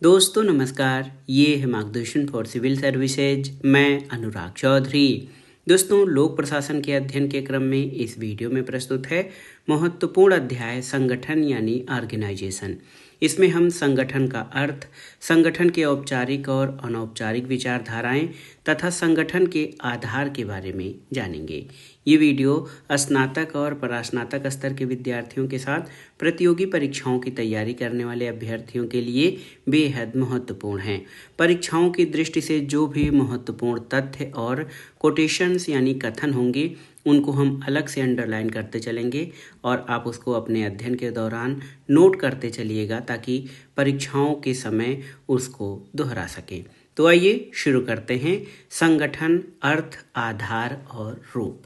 दोस्तों नमस्कार, ये है मार्गदर्शन फॉर सिविल सर्विसेज। मैं अनुराग चौधरी। दोस्तों, लोक प्रशासन के अध्ययन के क्रम में इस वीडियो में प्रस्तुत है महत्वपूर्ण अध्याय संगठन यानी ऑर्गेनाइजेशन। इसमें हम संगठन का अर्थ, संगठन के औपचारिक और अनौपचारिक विचारधाराएं तथा संगठन के आधार के बारे में जानेंगे। ये वीडियो स्नातक और परास्नातक स्तर के विद्यार्थियों के साथ प्रतियोगी परीक्षाओं की तैयारी करने वाले अभ्यर्थियों के लिए बेहद महत्वपूर्ण है। परीक्षाओं की दृष्टि से जो भी महत्वपूर्ण तथ्य और कोटेशंस यानी कथन होंगे उनको हम अलग से अंडरलाइन करते चलेंगे और आप उसको अपने अध्ययन के दौरान नोट करते चलिएगा ताकि परीक्षाओं के समय उसको दोहरा सकें। तो आइए शुरू करते हैं। संगठन, अर्थ, आधार और रूप।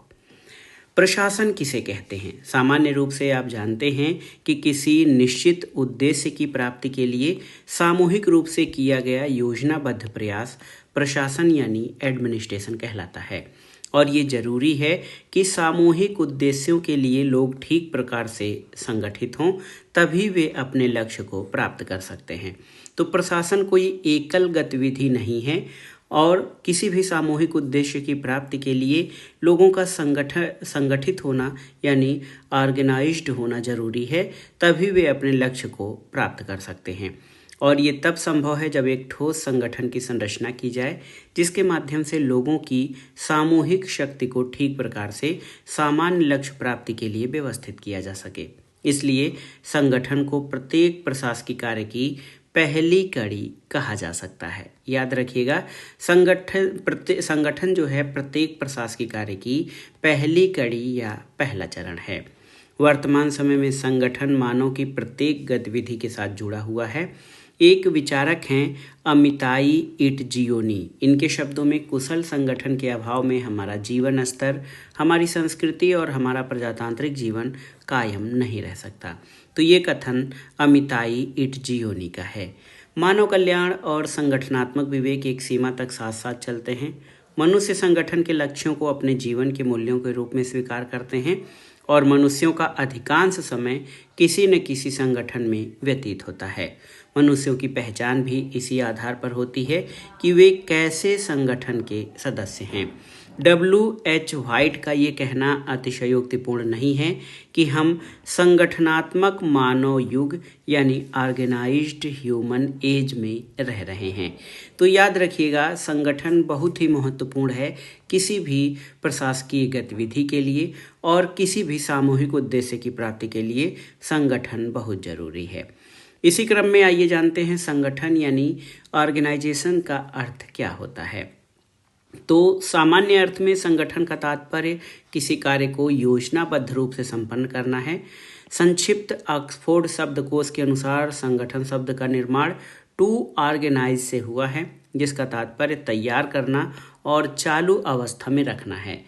प्रशासन किसे कहते हैं? सामान्य रूप से आप जानते हैं कि किसी निश्चित उद्देश्य की प्राप्ति के लिए सामूहिक रूप से किया गया योजनाबद्ध प्रयास प्रशासन यानी एडमिनिस्ट्रेशन कहलाता है। और ये जरूरी है कि सामूहिक उद्देश्यों के लिए लोग ठीक प्रकार से संगठित हों, तभी वे अपने लक्ष्य को प्राप्त कर सकते हैं। तो प्रशासन कोई एकल गतिविधि नहीं है और किसी भी सामूहिक उद्देश्य की प्राप्ति के लिए लोगों का संगठित होना यानी ऑर्गेनाइज्ड होना जरूरी है, तभी वे अपने लक्ष्य को प्राप्त कर सकते हैं। और ये तब संभव है जब एक ठोस संगठन की संरचना की जाए जिसके माध्यम से लोगों की सामूहिक शक्ति को ठीक प्रकार से सामान्य लक्ष्य प्राप्ति के लिए व्यवस्थित किया जा सके। इसलिए संगठन को प्रत्येक प्रशासकीय कार्य की पहली कड़ी कहा जा सकता है। याद रखिएगा, संगठन जो है प्रत्येक प्रशासकीय कार्य की पहली कड़ी या पहला चरण है। वर्तमान समय में संगठन मानव की प्रत्येक गतिविधि के साथ जुड़ा हुआ है। एक विचारक हैं अमिताई इटजियोनी। इनके शब्दों में कुशल संगठन के अभाव में हमारा जीवन स्तर, हमारी संस्कृति और हमारा प्रजातांत्रिक जीवन कायम नहीं रह सकता। तो ये कथन अमिताई इटजियोनी का है। मानव कल्याण और संगठनात्मक विवेक एक सीमा तक साथ साथ चलते हैं। मनुष्य संगठन के लक्ष्यों को अपने जीवन के मूल्यों के रूप में स्वीकार करते हैं और मनुष्यों का अधिकांश समय किसी न किसी संगठन में व्यतीत होता है। मनुष्यों की पहचान भी इसी आधार पर होती है कि वे कैसे संगठन के सदस्य हैं। W.H. व्हाइट का ये कहना अतिशयोक्तिपूर्ण नहीं है कि हम संगठनात्मक मानव युग यानी ऑर्गेनाइज्ड ह्यूमन एज में रह रहे हैं। तो याद रखिएगा, संगठन बहुत ही महत्वपूर्ण है किसी भी प्रशासकीय गतिविधि के लिए और किसी भी सामूहिक उद्देश्य की प्राप्ति के लिए संगठन बहुत जरूरी है। इसी क्रम में आइए जानते हैं संगठन यानी ऑर्गेनाइजेशन का अर्थ क्या होता है। तो सामान्य अर्थ में संगठन का तात्पर्य किसी कार्य को योजनाबद्ध रूप से संपन्न करना है। संक्षिप्त ऑक्सफोर्ड शब्दकोश के अनुसार संगठन शब्द का निर्माण टू ऑर्गेनाइज से हुआ है, जिसका तात्पर्य तैयार करना और चालू अवस्था में रखना है।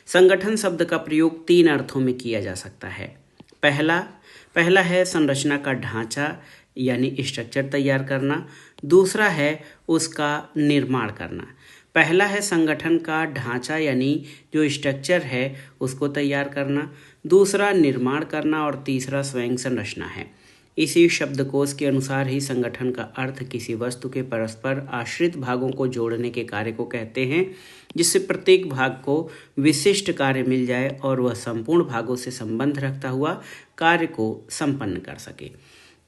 संगठन शब्द का प्रयोग 3 अर्थों में किया जा सकता है। पहला है संरचना का ढांचा यानी स्ट्रक्चर तैयार करना। दूसरा है उसका निर्माण करना। पहला है संगठन का ढांचा यानी जो स्ट्रक्चर है उसको तैयार करना, दूसरा निर्माण करना और तीसरा स्वयं संरचना है। इसी शब्दकोश के अनुसार ही संगठन का अर्थ किसी वस्तु के परस्पर आश्रित भागों को जोड़ने के कार्य को कहते हैं, जिससे प्रत्येक भाग को विशिष्ट कार्य मिल जाए और वह संपूर्ण भागों से संबंध रखता हुआ कार्य को संपन्न कर सके।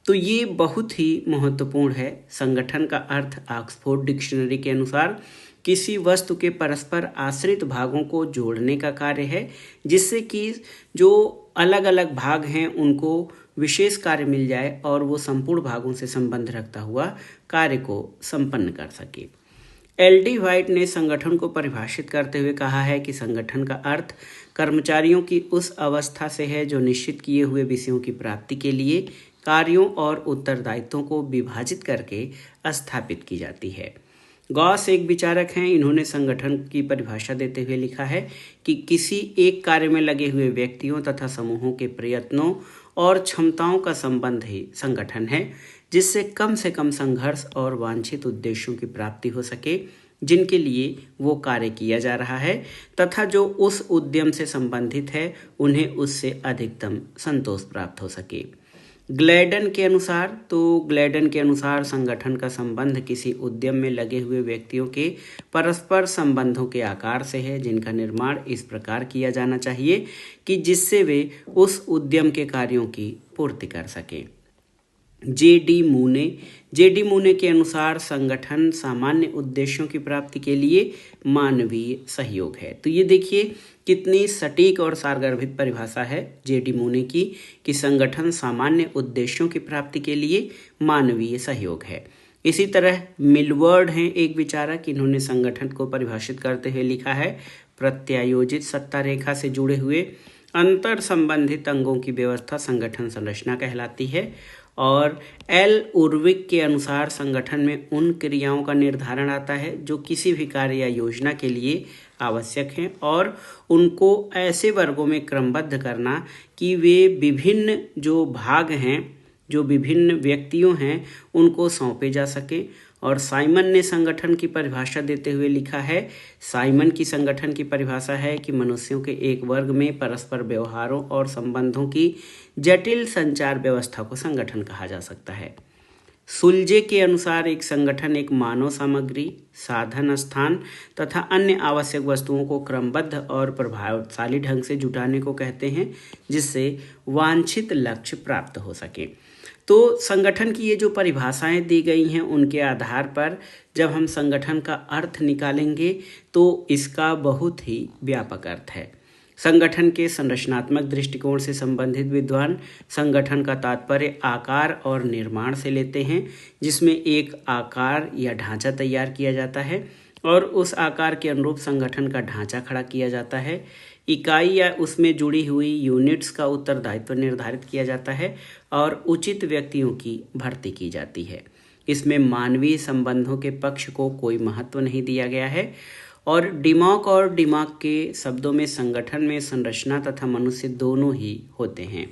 तो ये बहुत ही महत्वपूर्ण है। संगठन का अर्थ ऑक्सफोर्ड डिक्शनरी के अनुसार किसी वस्तु के परस्पर आश्रित भागों को जोड़ने का कार्य है, जिससे कि जो अलग अलग भाग हैं उनको विशेष कार्य मिल जाए और वो संपूर्ण भागों से संबंध रखता हुआ कार्य को संपन्न कर सके। L.D. व्हाइट ने संगठन को परिभाषित करते हुए कहा है कि संगठन का अर्थ कर्मचारियों की उस अवस्था से है जो निश्चित किए हुए विषयों की प्राप्ति के लिए कार्यों और उत्तरदायित्वों को विभाजित करके स्थापित की जाती है। गॉस एक विचारक हैं। इन्होंने संगठन की परिभाषा देते हुए लिखा है कि किसी एक कार्य में लगे हुए व्यक्तियों तथा समूहों के प्रयत्नों और क्षमताओं का संबंध ही संगठन है, जिससे कम से कम संघर्ष और वांछित उद्देश्यों की प्राप्ति हो सके जिनके लिए वो कार्य किया जा रहा है, तथा जो उस उद्यम से संबंधित है उन्हें उससे अधिकतम संतोष प्राप्त हो सके। ग्लैडन के अनुसार संगठन का संबंध किसी उद्यम में लगे हुए व्यक्तियों के परस्पर संबंधों के आकार से है, जिनका निर्माण इस प्रकार किया जाना चाहिए कि जिससे वे उस उद्यम के कार्यों की पूर्ति कर सकें। जे डी मूने के अनुसार संगठन सामान्य उद्देश्यों की प्राप्ति के लिए मानवीय सहयोग है। तो ये देखिए कितनी सटीक और सारगर्भित परिभाषा है जे.डी. मूने की कि संगठन सामान्य उद्देश्यों की प्राप्ति के लिए मानवीय सहयोग है। इसी तरह मिलवर्ड हैं एक विचारक, इन्होंने संगठन को परिभाषित करते हुए लिखा है, प्रत्यायोजित सत्ता रेखा से जुड़े हुए अंतर संबंधित अंगों की व्यवस्था संगठन संरचना कहलाती है। और एल उर्विक के अनुसार संगठन में उन क्रियाओं का निर्धारण आता है जो किसी भी कार्य या योजना के लिए आवश्यक हैं और उनको ऐसे वर्गों में क्रमबद्ध करना कि वे विभिन्न जो भाग हैं, जो विभिन्न व्यक्तियों हैं, उनको सौंपे जा सके। और साइमन ने संगठन की परिभाषा देते हुए लिखा है, साइमन की संगठन की परिभाषा है कि मनुष्यों के एक वर्ग में परस्पर व्यवहारों और संबंधों की जटिल संचार व्यवस्था को संगठन कहा जा सकता है। सुलजे के अनुसार एक संगठन एक मानव सामग्री, साधन, स्थान तथा अन्य आवश्यक वस्तुओं को क्रमबद्ध और प्रभावशाली ढंग से जुटाने को कहते हैं, जिससे वांछित लक्ष्य प्राप्त हो सके। तो संगठन की ये जो परिभाषाएं दी गई हैं, उनके आधार पर जब हम संगठन का अर्थ निकालेंगे तो इसका बहुत ही व्यापक अर्थ है। संगठन के संरचनात्मक दृष्टिकोण से संबंधित विद्वान संगठन का तात्पर्य आकार और निर्माण से लेते हैं, जिसमें एक आकार या ढांचा तैयार किया जाता है और उस आकार के अनुरूप संगठन का ढांचा खड़ा किया जाता है। इकाई या उसमें जुड़ी हुई यूनिट्स का उत्तरदायित्व निर्धारित किया जाता है और उचित व्यक्तियों की भर्ती की जाती है। इसमें मानवीय संबंधों के पक्ष को कोई महत्व नहीं दिया गया है। और डिमाक के शब्दों में संगठन में संरचना तथा मनुष्य दोनों ही होते हैं।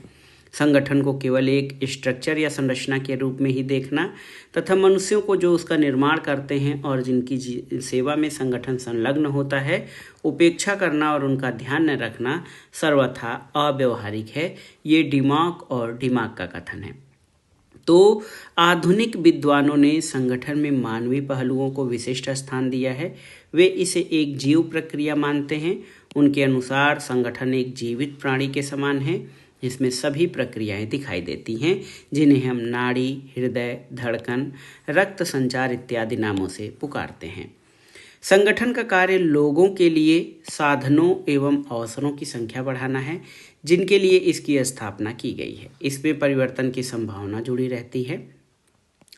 संगठन को केवल एक स्ट्रक्चर या संरचना के रूप में ही देखना तथा मनुष्यों को जो उसका निर्माण करते हैं और जिनकी सेवा में संगठन संलग्न होता है, उपेक्षा करना और उनका ध्यान न रखना सर्वथा अव्यवहारिक है। ये डिमाक का कथन है। तो आधुनिक विद्वानों ने संगठन में मानवीय पहलुओं को विशिष्ट स्थान दिया है। वे इसे एक जीव प्रक्रिया मानते हैं। उनके अनुसार संगठन एक जीवित प्राणी के समान है, जिसमें सभी प्रक्रियाएं दिखाई देती हैं, जिन्हें हम नाड़ी, हृदय, धड़कन, रक्त संचार इत्यादि नामों से पुकारते हैं। संगठन का कार्य लोगों के लिए साधनों एवं अवसरों की संख्या बढ़ाना है, जिनके लिए इसकी स्थापना की गई है। इसमें परिवर्तन की संभावना जुड़ी रहती है।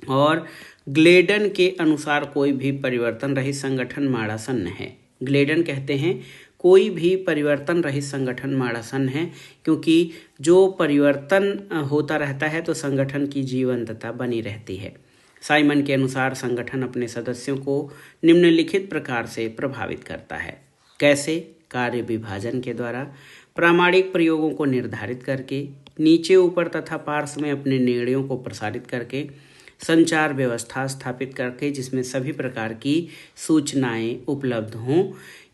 और ग्लेडन के अनुसार कोई भी परिवर्तन रहित संगठन माड़ासन है। ग्लेडन कहते हैं कोई भी परिवर्तन रहित संगठन माड़ासन है, क्योंकि जो परिवर्तन होता रहता है तो संगठन की जीवंतता बनी रहती है। साइमन के अनुसार संगठन अपने सदस्यों को निम्नलिखित प्रकार से प्रभावित करता है। कैसे? कार्य विभाजन के द्वारा, प्रामाणिक प्रयोगों को निर्धारित करके, नीचे ऊपर तथा पार्श्व में अपने निर्णयों को प्रसारित करके, संचार व्यवस्था स्थापित करके जिसमें सभी प्रकार की सूचनाएं उपलब्ध हों।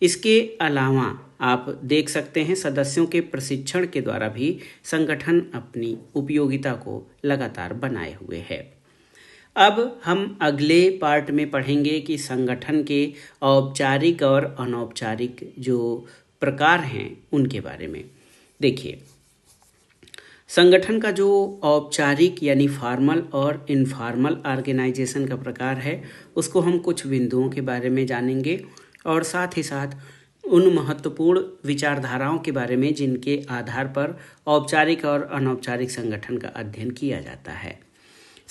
इसके अलावा आप देख सकते हैं सदस्यों के प्रशिक्षण के द्वारा भी संगठन अपनी उपयोगिता को लगातार बनाए हुए है। अब हम अगले पार्ट में पढ़ेंगे कि संगठन के औपचारिक और अनौपचारिक जो प्रकार हैं उनके बारे में। देखिए, संगठन का जो औपचारिक यानी फॉर्मल और इनफॉर्मल ऑर्गेनाइजेशन का प्रकार है, उसको हम कुछ बिंदुओं के बारे में जानेंगे और साथ ही साथ उन महत्वपूर्ण विचारधाराओं के बारे में जिनके आधार पर औपचारिक और अनौपचारिक संगठन का अध्ययन किया जाता है।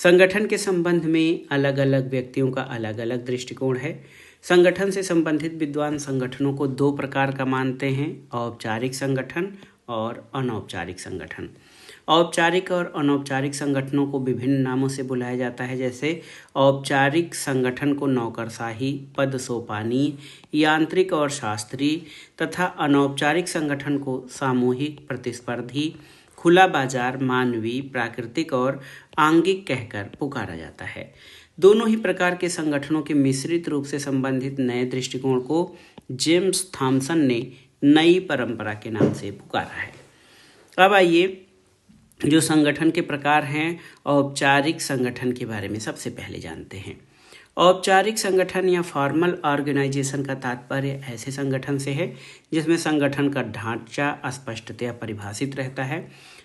संगठन के संबंध में अलग अलग व्यक्तियों का अलग अलग दृष्टिकोण है। संगठन से संबंधित विद्वान संगठनों को दो प्रकार का मानते हैं, औपचारिक संगठन और अनौपचारिक संगठन। औपचारिक और अनौपचारिक संगठनों को विभिन्न नामों से बुलाया जाता है, जैसे औपचारिक संगठन को नौकरशाही, पद सोपानी, यांत्रिक और शास्त्रीय तथा अनौपचारिक संगठन को सामूहिक, प्रतिस्पर्धी, खुला बाजार, मानवीय, प्राकृतिक और आंगिक कहकर पुकारा जाता है। दोनों ही प्रकार के संगठनों के मिश्रित रूप से संबंधित नए दृष्टिकोण को जेम्स थॉमसन ने नई परंपरा के नाम से पुकारा है। अब आइए जो संगठन के प्रकार हैं, औपचारिक संगठन के बारे में सबसे पहले जानते हैं। औपचारिक संगठन या फॉर्मल ऑर्गेनाइजेशन का तात्पर्य ऐसे संगठन से है जिसमें संगठन का ढांचा स्पष्टतया परिभाषित रहता है।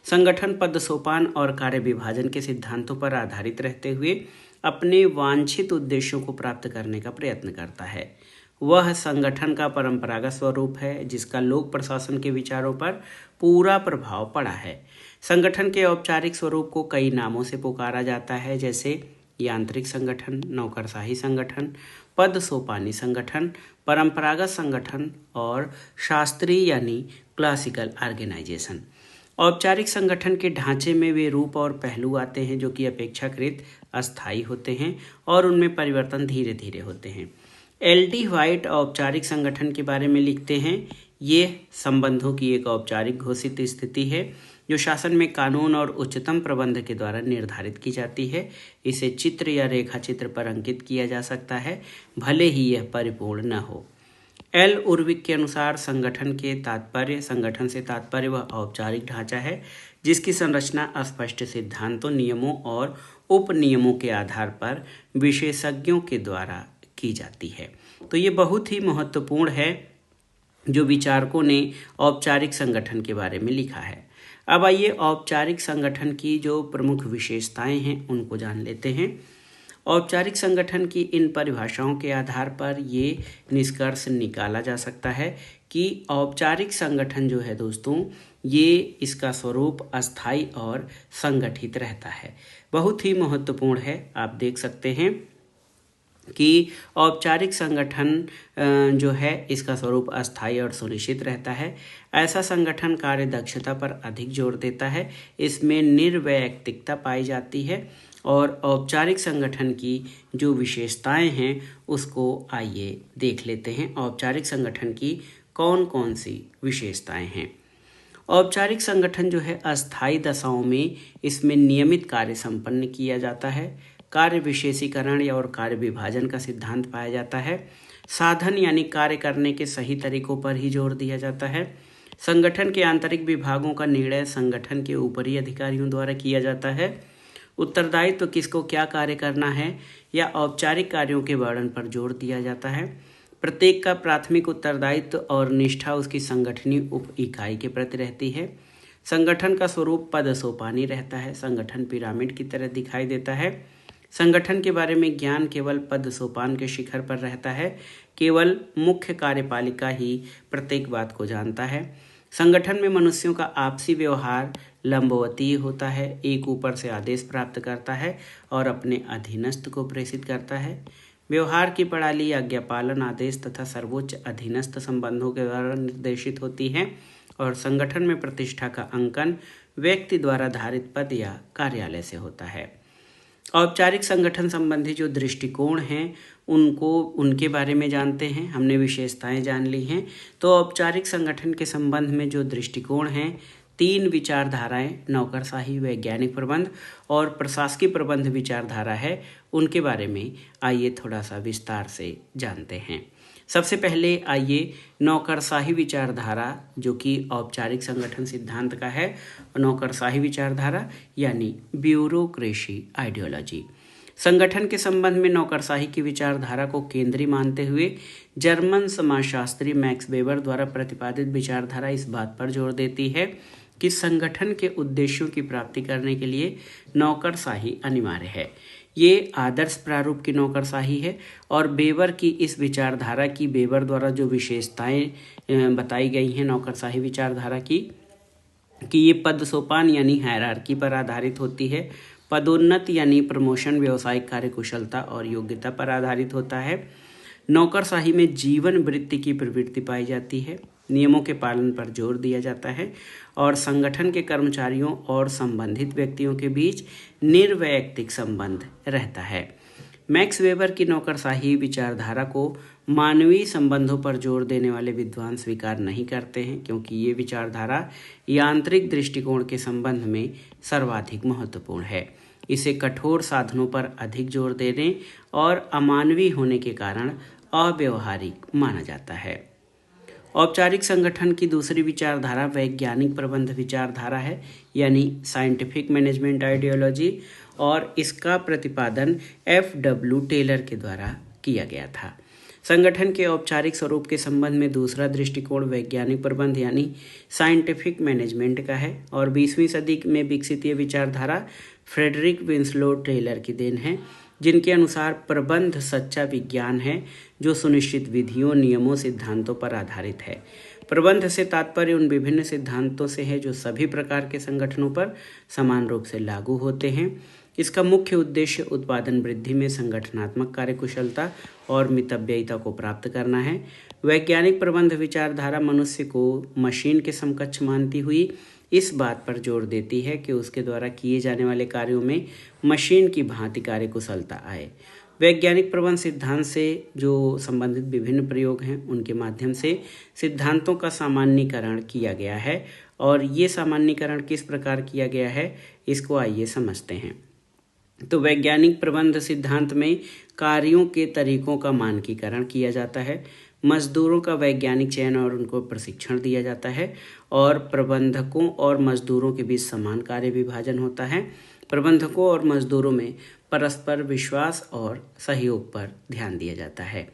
संगठन पद सोपान और कार्य विभाजन के सिद्धांतों पर आधारित रहते हुए अपने वांछित उद्देश्यों को प्राप्त करने का प्रयत्न करता है। वह संगठन का परंपरागत स्वरूप है जिसका लोक प्रशासन के विचारों पर पूरा प्रभाव पड़ा है। संगठन के औपचारिक स्वरूप को कई नामों से पुकारा जाता है, जैसे यांत्रिक संगठन, नौकरशाही संगठन, पद सोपानी संगठन, परंपरागत संगठन और शास्त्रीय यानी क्लासिकल ऑर्गेनाइजेशन। औपचारिक संगठन के ढांचे में वे रूप और पहलू आते हैं जो कि अपेक्षाकृत अस्थायी होते हैं और उनमें परिवर्तन धीरे धीरे होते हैं। एल.डी. व्हाइट औपचारिक संगठन के बारे में लिखते हैं, ये संबंधों की एक औपचारिक घोषित स्थिति है जो शासन में कानून और उच्चतम प्रबंध के द्वारा निर्धारित की जाती है। इसे चित्र या रेखा चित्र पर अंकित किया जा सकता है, भले ही यह परिपूर्ण न हो। एल. उर्विक के अनुसार संगठन से तात्पर्य वह औपचारिक ढांचा है जिसकी संरचना स्पष्ट सिद्धांतों, नियमों और उपनियमों के आधार पर विशेषज्ञों के द्वारा की जाती है। तो ये बहुत ही महत्वपूर्ण है जो विचारकों ने औपचारिक संगठन के बारे में लिखा है। अब आइए औपचारिक संगठन की जो प्रमुख विशेषताएं हैं उनको जान लेते हैं। औपचारिक संगठन की इन परिभाषाओं के आधार पर ये निष्कर्ष निकाला जा सकता है कि औपचारिक संगठन जो है दोस्तों, ये इसका स्वरूप अस्थायी और संगठित रहता है। बहुत ही महत्वपूर्ण है। आप देख सकते हैं कि औपचारिक संगठन जो है इसका स्वरूप अस्थायी और सुनिश्चित रहता है। ऐसा संगठन कार्य दक्षता पर अधिक जोर देता है, इसमें निर्वैयक्तिकता पाई जाती है। और औपचारिक संगठन की जो विशेषताएं हैं उसको आइए देख लेते हैं। औपचारिक संगठन की कौन कौन सी विशेषताएं हैं। औपचारिक संगठन जो है अस्थायी दशाओं में इसमें नियमित कार्य संपन्न किया जाता है। कार्य विशेषीकरण और कार्य विभाजन का सिद्धांत पाया जाता है। साधन यानी कार्य करने के सही तरीकों पर ही जोर दिया जाता है। संगठन के आंतरिक विभागों का निर्णय संगठन के ऊपरी अधिकारियों द्वारा किया जाता है। उत्तरदायित्व तो किसको क्या कार्य करना है या औपचारिक कार्यों के वर्णन पर जोर दिया जाता है। प्रत्येक का प्राथमिक उत्तरदायित्व और निष्ठा उसकी संगठनीय उप इकाई के प्रति रहती है। संगठन का स्वरूप पद सोपानी रहता है। संगठन पिरामिड की तरह दिखाई देता है। संगठन के बारे में ज्ञान केवल पद सोपान के शिखर पर रहता है। केवल मुख्य कार्यपालिका ही प्रत्येक बात को जानता है। संगठन में मनुष्यों का आपसी व्यवहार लंबवतीय होता है। एक ऊपर से आदेश प्राप्त करता है और अपने अधीनस्थ को प्रेषित करता है। व्यवहार की प्रणाली आज्ञा पालन, आदेश तथा सर्वोच्च अधीनस्थ संबंधों के द्वारा निर्देशित होती है। और संगठन में प्रतिष्ठा का अंकन व्यक्ति द्वारा धारित पद या कार्यालय से होता है। औपचारिक संगठन संबंधी जो दृष्टिकोण हैं उनके बारे में जानते हैं। हमने विशेषताएं जान ली हैं। तो औपचारिक संगठन के संबंध में जो दृष्टिकोण हैं, 3 विचारधाराएं, नौकरशाही, वैज्ञानिक प्रबंध और प्रशासकीय प्रबंध विचारधारा है। उनके बारे में आइए थोड़ा सा विस्तार से जानते हैं। सबसे पहले आइए नौकरशाही विचारधारा जो कि औपचारिक संगठन सिद्धांत का है। नौकरशाही विचारधारा यानी ब्यूरोक्रेसी आइडियोलॉजी। संगठन के संबंध में नौकरशाही की विचारधारा को केंद्रीय मानते हुए जर्मन समाजशास्त्री मैक्स वेबर द्वारा प्रतिपादित विचारधारा इस बात पर जोर देती है कि संगठन के उद्देश्यों की प्राप्ति करने के लिए नौकरशाही अनिवार्य है। ये आदर्श प्रारूप की नौकरशाही है। और वेबर की इस विचारधारा की वेबर द्वारा जो विशेषताएं बताई गई हैं नौकरशाही विचारधारा की, कि ये पद सोपान यानी हायरार्की पर आधारित होती है। पदोन्नति यानी प्रमोशन व्यावसायिक कार्यकुशलता और योग्यता पर आधारित होता है। नौकरशाही में जीवन वृत्ति की प्रवृत्ति पाई जाती है। नियमों के पालन पर जोर दिया जाता है और संगठन के कर्मचारियों और संबंधित व्यक्तियों के बीच निर्वैयक्तिक संबंध रहता है। मैक्स वेबर की नौकरशाही विचारधारा को मानवीय संबंधों पर जोर देने वाले विद्वान स्वीकार नहीं करते हैं, क्योंकि ये विचारधारा यांत्रिक दृष्टिकोण के संबंध में सर्वाधिक महत्वपूर्ण है। इसे कठोर साधनों पर अधिक जोर देने और अमानवीय होने के कारण अव्यवहारिक माना जाता है। औपचारिक संगठन की दूसरी विचारधारा वैज्ञानिक प्रबंध विचारधारा है, यानी साइंटिफिक मैनेजमेंट आइडियोलॉजी, और इसका प्रतिपादन F.W. टेलर के द्वारा किया गया था। संगठन के औपचारिक स्वरूप के संबंध में दूसरा दृष्टिकोण वैज्ञानिक प्रबंध यानी साइंटिफिक मैनेजमेंट का है, और 20वीं सदी में विकसित ये विचारधारा फ्रेडरिक विंसलो टेलर की देन है, जिनके अनुसार प्रबंध सच्चा विज्ञान है जो सुनिश्चित विधियों, नियमों, सिद्धांतों पर आधारित है। प्रबंध से तात्पर्य उन विभिन्न सिद्धांतों से है जो सभी प्रकार के संगठनों पर समान रूप से लागू होते हैं। इसका मुख्य उद्देश्य उत्पादन वृद्धि में संगठनात्मक कार्यकुशलता और मितव्ययिता को प्राप्त करना है। वैज्ञानिक प्रबंध विचारधारा मनुष्य को मशीन के समकक्ष मानती हुई इस बात पर जोर देती है कि उसके द्वारा किए जाने वाले कार्यों में मशीन की भांति कार्यकुशलता आए। वैज्ञानिक प्रबंध सिद्धांत से जो संबंधित विभिन्न प्रयोग हैं उनके माध्यम से सिद्धांतों का सामान्यीकरण किया गया है, और ये सामान्यीकरण किस प्रकार किया गया है इसको आइए समझते हैं। तो वैज्ञानिक प्रबंध सिद्धांत में कार्यों के तरीकों का मानकीकरण किया जाता है, मजदूरों का वैज्ञानिक चयन और उनको प्रशिक्षण दिया जाता है, और प्रबंधकों और मजदूरों के बीच समान कार्य विभाजन होता है। प्रबंधकों और मजदूरों में परस्पर विश्वास और सहयोग पर ध्यान दिया जाता है।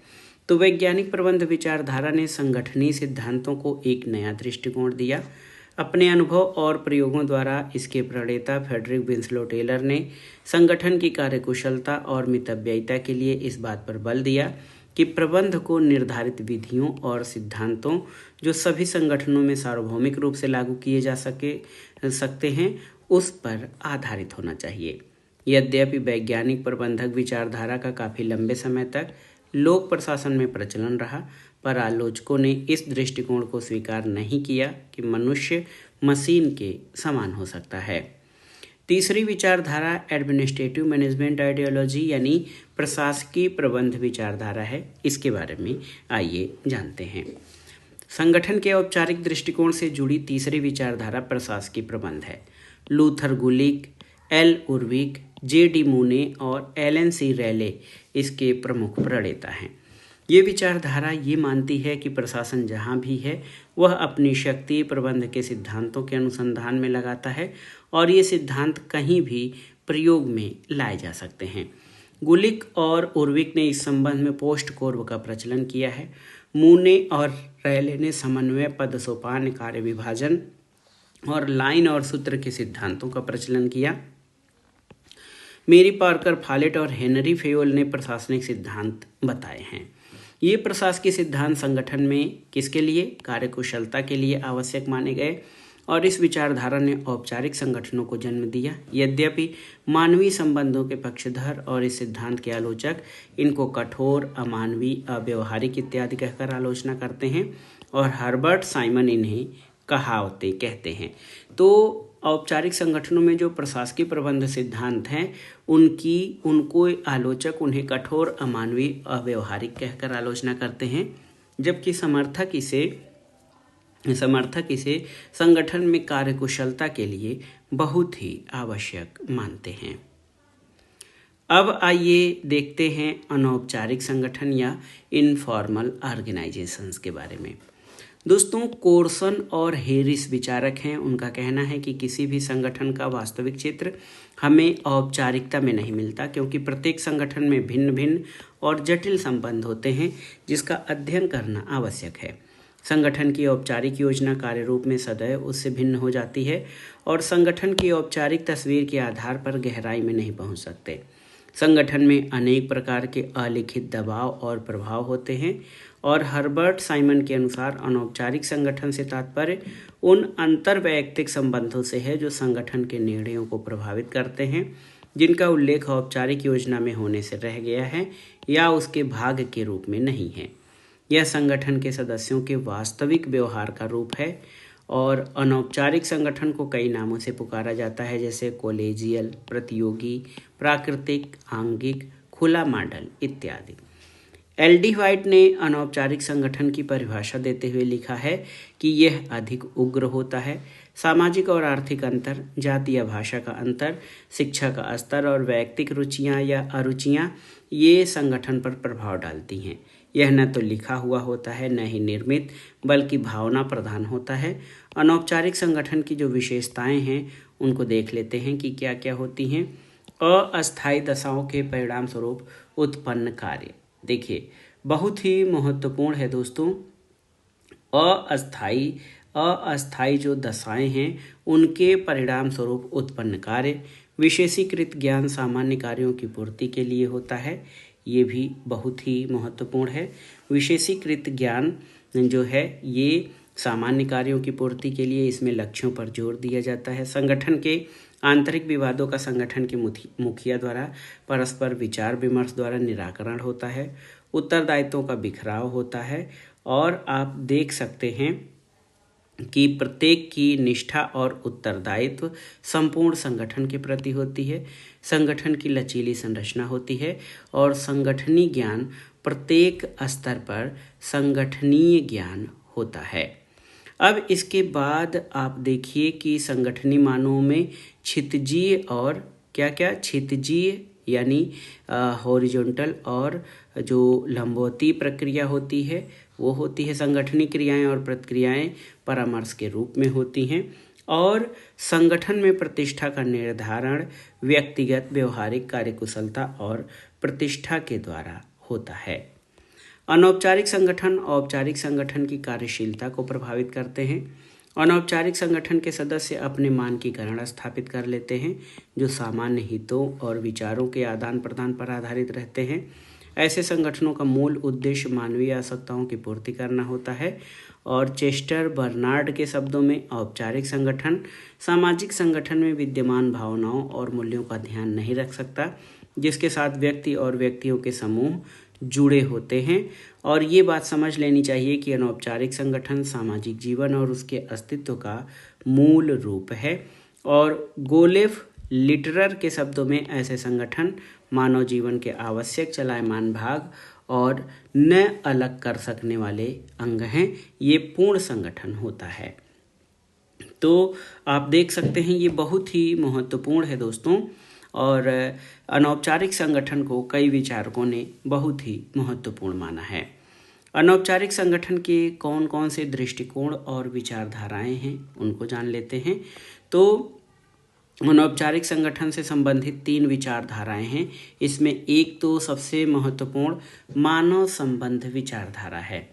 तो वैज्ञानिक प्रबंध विचारधारा ने संगठनीय सिद्धांतों को एक नया दृष्टिकोण दिया। अपने अनुभव और प्रयोगों द्वारा इसके प्रणेता फ्रेडरिक विंसलो टेलर ने संगठन की कार्यकुशलता और मितव्ययिता के लिए इस बात पर बल दिया कि प्रबंध को निर्धारित विधियों और सिद्धांतों जो सभी संगठनों में सार्वभौमिक रूप से लागू किए जा सकते हैं उस पर आधारित होना चाहिए। यद्यपि वैज्ञानिक प्रबंधक विचारधारा का काफ़ी लंबे समय तक लोक प्रशासन में प्रचलन रहा, पर आलोचकों ने इस दृष्टिकोण को स्वीकार नहीं किया कि मनुष्य मशीन के समान हो सकता है। तीसरी विचारधारा एडमिनिस्ट्रेटिव मैनेजमेंट आइडियोलॉजी यानी प्रशासकीय प्रबंध विचारधारा है। इसके बारे में आइए जानते हैं। संगठन के औपचारिक दृष्टिकोण से जुड़ी तीसरी विचारधारा प्रशासकीय प्रबंध है। लूथर गुलिक, एल उर्विक, J.D. मूने और L.N.C. रैले इसके प्रमुख प्रणेता हैं। ये विचारधारा ये मानती है कि प्रशासन जहाँ भी है वह अपनी शक्ति प्रबंध के सिद्धांतों के अनुसंधान में लगाता है, और ये सिद्धांत कहीं भी प्रयोग में लाए जा सकते हैं। गुलिक और उर्विक ने इस संबंध में पोस्ट कोर्व का प्रचलन किया है। मूने और रैले ने समन्वय, पद सोपान, कार्य विभाजन और लाइन और सूत्र के सिद्धांतों का प्रचलन किया। मेरी पार्कर फॉलेट और हेनरी फेयोल ने प्रशासनिक सिद्धांत बताए हैं। ये प्रशासकीय सिद्धांत संगठन में किसके लिए, कार्यकुशलता के लिए आवश्यक माने गए, और इस विचारधारा ने औपचारिक संगठनों को जन्म दिया। यद्यपि मानवीय संबंधों के पक्षधर और इस सिद्धांत के आलोचक इनको कठोर, अमानवीय, अव्यवहारिक इत्यादि कहकर आलोचना करते हैं, और हर्बर्ट साइमन इन्हें कहावतें कहते हैं। तो औपचारिक संगठनों में जो प्रशासकीय प्रबंध सिद्धांत हैं उनको आलोचक उन्हें कठोर, अमानवीय, अव्यवहारिक कहकर आलोचना करते हैं, जबकि समर्थक इसे संगठन में कार्यकुशलता के लिए बहुत ही आवश्यक मानते हैं। अब आइए देखते हैं अनौपचारिक संगठन या इनफॉर्मल ऑर्गेनाइजेशंस के बारे में। दोस्तों, कोर्सन और हेरिस विचारक हैं। उनका कहना है कि किसी भी संगठन का वास्तविक चित्र हमें औपचारिकता में नहीं मिलता, क्योंकि प्रत्येक संगठन में भिन्न भिन्न और जटिल संबंध होते हैं जिसका अध्ययन करना आवश्यक है। संगठन की औपचारिक योजना कार्य रूप में सदैव उससे भिन्न हो जाती है, और संगठन की औपचारिक तस्वीर के आधार पर गहराई में नहीं पहुंच सकते। संगठन में अनेक प्रकार के अलिखित दबाव और प्रभाव होते हैं, और हर्बर्ट साइमन के अनुसार अनौपचारिक संगठन से तात्पर्य उन अंतर्वैयक्तिक संबंधों से है जो संगठन के निर्णयों को प्रभावित करते हैं, जिनका उल्लेख औपचारिक योजना में होने से रह गया है या उसके भाग के रूप में नहीं है। यह संगठन के सदस्यों के वास्तविक व्यवहार का रूप है, और अनौपचारिक संगठन को कई नामों से पुकारा जाता है, जैसे कॉलेजियल, प्रतियोगी, प्राकृतिक, आंगिक, खुला मॉडल इत्यादि। L.D. व्हाइट ने अनौपचारिक संगठन की परिभाषा देते हुए लिखा है कि यह अधिक उग्र होता है। सामाजिक और आर्थिक अंतर, जाति या भाषा का अंतर, शिक्षा का स्तर और वैयक्तिक रुचियां या अरुचियां ये संगठन पर प्रभाव डालती हैं। यह न तो लिखा हुआ होता है न ही निर्मित, बल्कि भावना प्रधान होता है। अनौपचारिक संगठन की जो विशेषताएं हैं उनको देख लेते हैं कि क्या क्या होती हैं। अस्थायी दशाओं के परिणाम स्वरूप उत्पन्न कार्य, देखिए बहुत ही महत्वपूर्ण है दोस्तों। अस्थायी जो दशाएं हैं उनके परिणाम स्वरूप उत्पन्न कार्य। विशेषीकृत ज्ञान सामान्य कार्यों की पूर्ति के लिए होता है, ये भी बहुत ही महत्वपूर्ण है। विशेषीकृत ज्ञान जो है ये सामान्य कार्यों की पूर्ति के लिए, इसमें लक्ष्यों पर जोर दिया जाता है। संगठन के आंतरिक विवादों का संगठन के मुखिया द्वारा परस्पर विचार विमर्श द्वारा निराकरण होता है। उत्तरदायित्वों का बिखराव होता है और आप देख सकते हैं कि प्रत्येक की निष्ठा और उत्तरदायित्व संपूर्ण संगठन के प्रति होती है। संगठन की लचीली संरचना होती है और संगठनीय ज्ञान प्रत्येक स्तर पर संगठनीय ज्ञान होता है। अब इसके बाद आप देखिए कि संगठनीय मानवों में क्षितिजीय और क्या क्षितिजीय यानी हॉरिजॉन्टल और जो लंबवती प्रक्रिया होती है वो होती है। संगठनीय क्रियाएं और प्रतिक्रियाएं परामर्श के रूप में होती हैं और संगठन में प्रतिष्ठा का निर्धारण व्यक्तिगत व्यवहारिक कार्यकुशलता और प्रतिष्ठा के द्वारा होता है। अनौपचारिक संगठन औपचारिक संगठन की कार्यशीलता को प्रभावित करते हैं। अनौपचारिक संगठन के सदस्य अपने मानकीकरण स्थापित कर लेते हैं जो सामान्य हितों और विचारों के आदान प्रदान पर आधारित रहते हैं। ऐसे संगठनों का मूल उद्देश्य मानवीय आवश्यकताओं की पूर्ति करना होता है और चेस्टर बर्नार्ड के शब्दों में औपचारिक संगठन सामाजिक संगठन में विद्यमान भावनाओं और मूल्यों का ध्यान नहीं रख सकता, जिसके साथ व्यक्ति और व्यक्तियों के समूह जुड़े होते हैं। और ये बात समझ लेनी चाहिए कि अनौपचारिक संगठन सामाजिक जीवन और उसके अस्तित्व का मूल रूप है। और गोलेफ लिटरर के शब्दों में ऐसे संगठन मानव जीवन के आवश्यक चलायमान भाग और न अलग कर सकने वाले अंग हैं। ये पूर्ण संगठन होता है। तो आप देख सकते हैं ये बहुत ही महत्वपूर्ण है दोस्तों। और अनौपचारिक संगठन को कई विचारकों ने बहुत ही महत्वपूर्ण माना है। अनौपचारिक संगठन के कौन कौन से दृष्टिकोण और विचारधाराएं हैं उनको जान लेते हैं। तो अनौपचारिक संगठन से संबंधित 3 विचारधाराएं हैं। इसमें एक तो सबसे महत्वपूर्ण मानव संबंध विचारधारा है।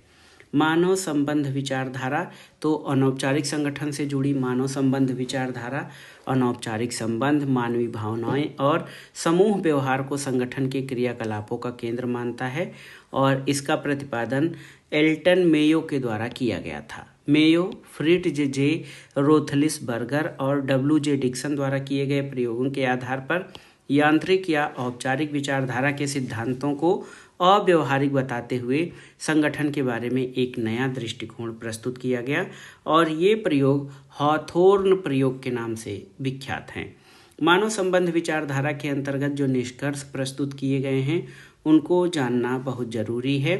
मानव संबंध विचारधारा, तो अनौपचारिक संगठन से जुड़ी मानव संबंध विचारधारा अनौपचारिक संबंध, मानवीय भावनाएं और समूह व्यवहार को संगठन के क्रियाकलापों का केंद्र मानता है और इसका प्रतिपादन एल्टन मेयो के द्वारा किया गया था। मेयो, फ्रिट्ज जे रोथलिसबर्गर और डब्ल्यू.जे. डिक्सन द्वारा किए गए प्रयोगों के आधार पर यांत्रिक या औपचारिक विचारधारा के सिद्धांतों को अव्यवहारिक बताते हुए संगठन के बारे में एक नया दृष्टिकोण प्रस्तुत किया गया और ये प्रयोग हॉथोर्न प्रयोग के नाम से विख्यात हैं। मानव संबंध विचारधारा के अंतर्गत जो निष्कर्ष प्रस्तुत किए गए हैं उनको जानना बहुत जरूरी है,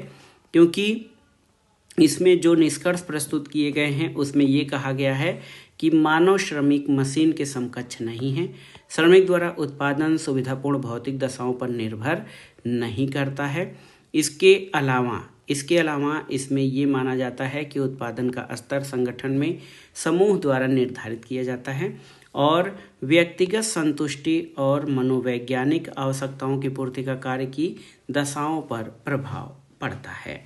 क्योंकि इसमें जो निष्कर्ष प्रस्तुत किए गए हैं उसमें ये कहा गया है कि मानव श्रमिक मशीन के समकक्ष नहीं है। श्रमिक द्वारा उत्पादन सुविधापूर्ण भौतिक दशाओं पर निर्भर नहीं करता है। इसके अलावा इसमें ये माना जाता है कि उत्पादन का स्तर संगठन में समूह द्वारा निर्धारित किया जाता है और व्यक्तिगत संतुष्टि और मनोवैज्ञानिक आवश्यकताओं की पूर्ति का कार्य की दशाओं पर प्रभाव पड़ता है।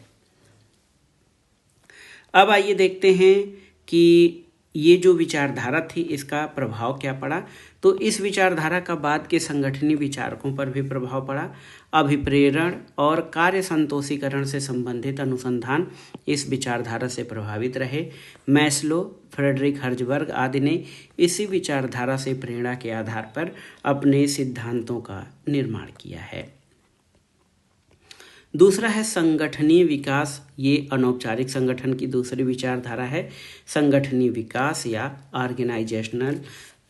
अब आइए देखते हैं कि ये जो विचारधारा थी इसका प्रभाव क्या पड़ा। तो इस विचारधारा का बाद के संगठनीय विचारकों पर भी प्रभाव पड़ा। अभिप्रेरण और कार्य संतोषीकरण से संबंधित अनुसंधान इस विचारधारा से प्रभावित रहे। मैस्लो, फ्रेडरिक हर्जबर्ग आदि ने इसी विचारधारा से प्रेरणा के आधार पर अपने सिद्धांतों का निर्माण किया है। दूसरा है संगठनीय विकास। ये अनौपचारिक संगठन की दूसरी विचारधारा है, संगठनीय विकास या ऑर्गेनाइजेशनल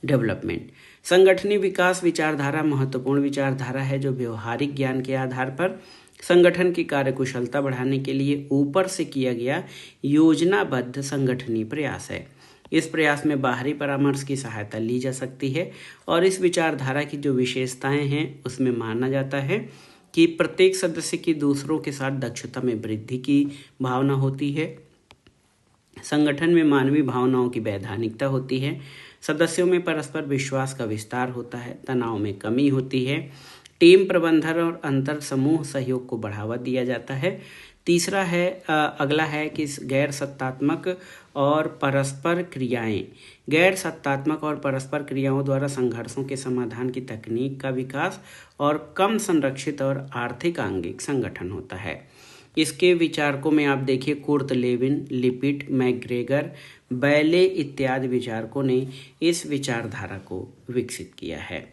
डेवलपमेंट। संगठनीय विकास विचारधारा महत्वपूर्ण विचारधारा है जो व्यवहारिक ज्ञान के आधार पर संगठन की कार्यकुशलता बढ़ाने के लिए ऊपर से किया गया योजनाबद्ध संगठनीय प्रयास है। इस प्रयास में बाहरी परामर्श की सहायता ली जा सकती है और इस विचारधारा की जो विशेषताएं हैं उसमें माना जाता है कि प्रत्येक सदस्य की दूसरों के साथ दक्षता में वृद्धि की भावना होती है। संगठन में मानवीय भावनाओं की वैधानिकता होती है। सदस्यों में परस्पर विश्वास का विस्तार होता है। तनाव में कमी होती है। टीम प्रबंधन और अंतर समूह सहयोग को बढ़ावा दिया जाता है। तीसरा है अगला है कि गैर सत्तात्मक और परस्पर क्रियाएं। गैर सत्तात्मक और परस्पर क्रियाओं द्वारा संघर्षों के समाधान की तकनीक का विकास और कम संरक्षित और आर्थिक आंगिक संगठन होता है। इसके विचारकों में आप देखिए कुर्ट लेविन, लिपिट, मैकग्रेगर, बैले इत्यादि विचारकों ने इस विचारधारा को विकसित किया है।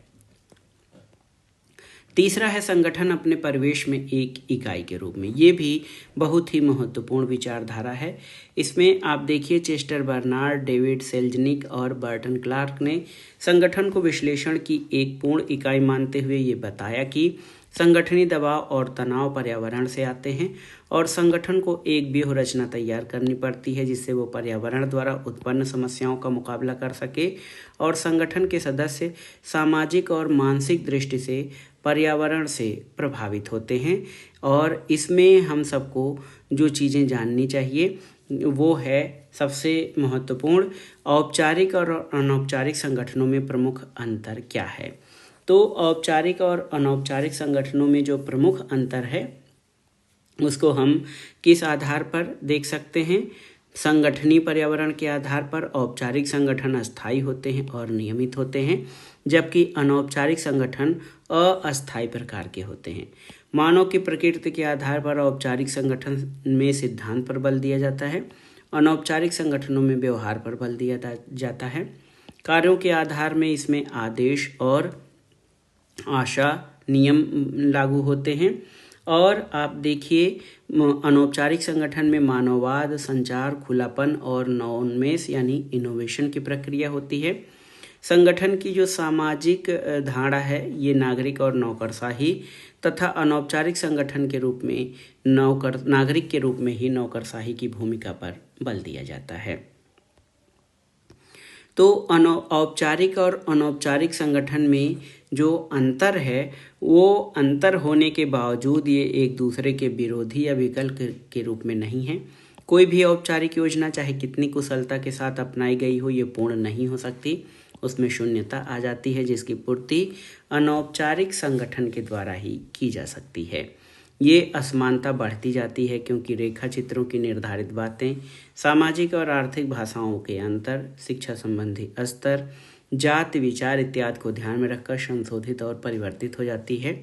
तीसरा है संगठन अपने परिवेश में एक इकाई के रूप में। ये भी बहुत ही महत्वपूर्ण विचारधारा है। इसमें आप देखिए चेस्टर बर्नार्ड, डेविड सेल्जनिक और बर्टन क्लार्क ने संगठन को विश्लेषण की एक पूर्ण इकाई मानते हुए ये बताया कि संगठनी दबाव और तनाव पर्यावरण से आते हैं और संगठन को एक व्यूह रचना तैयार करनी पड़ती है जिससे वो पर्यावरण द्वारा उत्पन्न समस्याओं का मुकाबला कर सके और संगठन के सदस्य सामाजिक और मानसिक दृष्टि से पर्यावरण से प्रभावित होते हैं। और इसमें हम सबको जो चीज़ें जाननी चाहिए वो है सबसे महत्वपूर्ण, औपचारिक और अनौपचारिक संगठनों में प्रमुख अंतर क्या है। तो औपचारिक और अनौपचारिक संगठनों में जो प्रमुख अंतर है उसको हम किस आधार पर देख सकते हैं। संगठनीय पर्यावरण के आधार पर औपचारिक संगठन अस्थायी होते हैं और नियमित होते हैं, जबकि अनौपचारिक संगठन अस्थायी प्रकार के होते हैं। मानव की प्रकृति के आधार पर औपचारिक संगठन में सिद्धांत पर बल दिया जाता है, अनौपचारिक संगठनों में व्यवहार पर बल दिया जाता है। कार्यों के आधार में इसमें आदेश और आशा नियम लागू होते हैं। और आप देखिए अनौपचारिक संगठन में मानववाद, संचार, खुलापन और नवोन्मेष यानी इनोवेशन की प्रक्रिया होती है। संगठन की जो सामाजिक धारणा है ये नागरिक और नौकरशाही तथा अनौपचारिक संगठन के रूप में नागरिक के रूप में ही नौकरशाही की भूमिका पर बल दिया जाता है। तो औपचारिक और अनौपचारिक संगठन में जो अंतर है वो अंतर होने के बावजूद ये एक दूसरे के विरोधी या विकल्प के रूप में नहीं है। कोई भी औपचारिक योजना चाहे कितनी कुशलता के साथ अपनाई गई हो ये पूर्ण नहीं हो सकती, उसमें शून्यता आ जाती है जिसकी पूर्ति अनौपचारिक संगठन के द्वारा ही की जा सकती है। ये असमानता बढ़ती जाती है क्योंकि रेखा चित्रों की निर्धारित बातें, सामाजिक और आर्थिक भाषाओं के अंतर, शिक्षा संबंधी स्तर, जाति, विचार इत्यादि को ध्यान में रखकर संशोधित और परिवर्तित हो जाती है।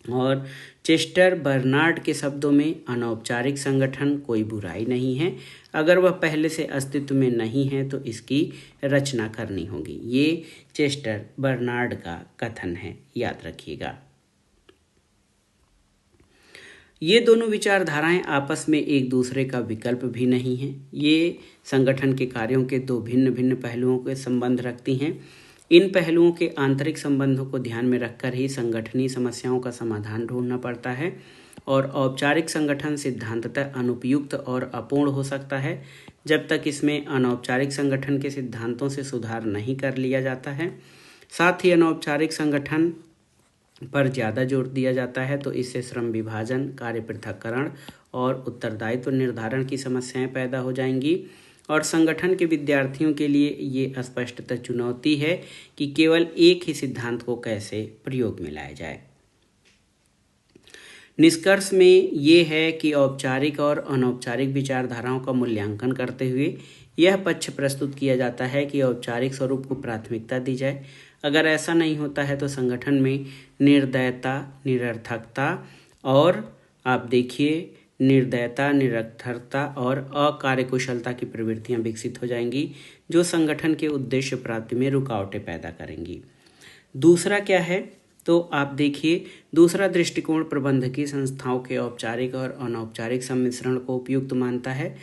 और चेस्टर बर्नार्ड के शब्दों में अनौपचारिक संगठन कोई बुराई नहीं है, अगर वह पहले से अस्तित्व में नहीं है तो इसकी रचना करनी होगी। ये चेस्टर बर्नार्ड का कथन है, याद रखिएगा। ये दोनों विचारधाराएं आपस में एक दूसरे का विकल्प भी नहीं हैं। ये संगठन के कार्यों के दो भिन्न भिन्न पहलुओं के संबंध रखती हैं। इन पहलुओं के आंतरिक संबंधों को ध्यान में रखकर ही संगठनीय समस्याओं का समाधान ढूंढना पड़ता है और औपचारिक संगठन सिद्धांततः अनुपयुक्त और अपूर्ण हो सकता है जब तक इसमें अनौपचारिक संगठन के सिद्धांतों से सुधार नहीं कर लिया जाता है। साथ ही अनौपचारिक संगठन पर ज़्यादा जोर दिया जाता है तो इससे श्रम विभाजन, कार्य पृथक्करण और उत्तरदायित्व निर्धारण की समस्याएं पैदा हो जाएंगी। और संगठन के विद्यार्थियों के लिए ये स्पष्टतः चुनौती है कि केवल एक ही सिद्धांत को कैसे प्रयोग में लाया जाए। निष्कर्ष में ये है कि औपचारिक और अनौपचारिक विचारधाराओं का मूल्यांकन करते हुए यह पक्ष प्रस्तुत किया जाता है कि औपचारिक स्वरूप को प्राथमिकता दी जाए। अगर ऐसा नहीं होता है तो संगठन में निर्दयता, निरर्थकता और आप देखिए निर्दयता, निरर्थकता और अकार्यकुशलता की प्रवृत्तियां विकसित हो जाएंगी जो संगठन के उद्देश्य प्राप्ति में रुकावटें पैदा करेंगी। दूसरा क्या है तो आप देखिए दूसरा दृष्टिकोण प्रबंधकीय संस्थाओं के औपचारिक और अनौपचारिक सम्मिश्रण को उपयुक्त मानता है।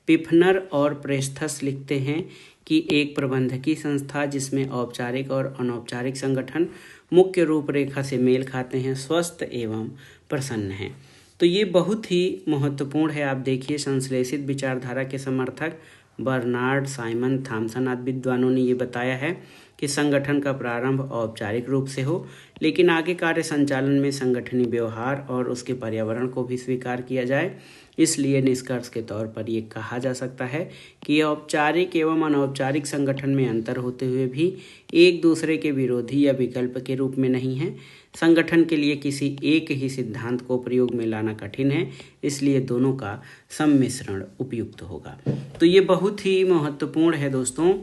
पिफनर और प्रेस्थस लिखते हैं कि एक प्रबंधकीय संस्था जिसमें औपचारिक और अनौपचारिक संगठन मुख्य रूपरेखा से मेल खाते हैं स्वस्थ एवं प्रसन्न हैं। तो ये बहुत ही महत्वपूर्ण है। आप देखिए संश्लेषित विचारधारा के समर्थक बर्नार्ड, साइमन, थॉमसन आदि विद्वानों ने ये बताया है कि संगठन का प्रारंभ औपचारिक रूप से हो, लेकिन आगे कार्य संचालन में संगठनीय व्यवहार और उसके पर्यावरण को भी स्वीकार किया जाए। इसलिए निष्कर्ष के तौर पर ये कहा जा सकता है कि औपचारिक एवं अनौपचारिक संगठन में अंतर होते हुए भी एक दूसरे के विरोधी या विकल्प के रूप में नहीं है। संगठन के लिए किसी एक ही सिद्धांत को प्रयोग में लाना कठिन है, इसलिए दोनों का सम्मिश्रण उपयुक्त होगा। तो ये बहुत ही महत्वपूर्ण है दोस्तों।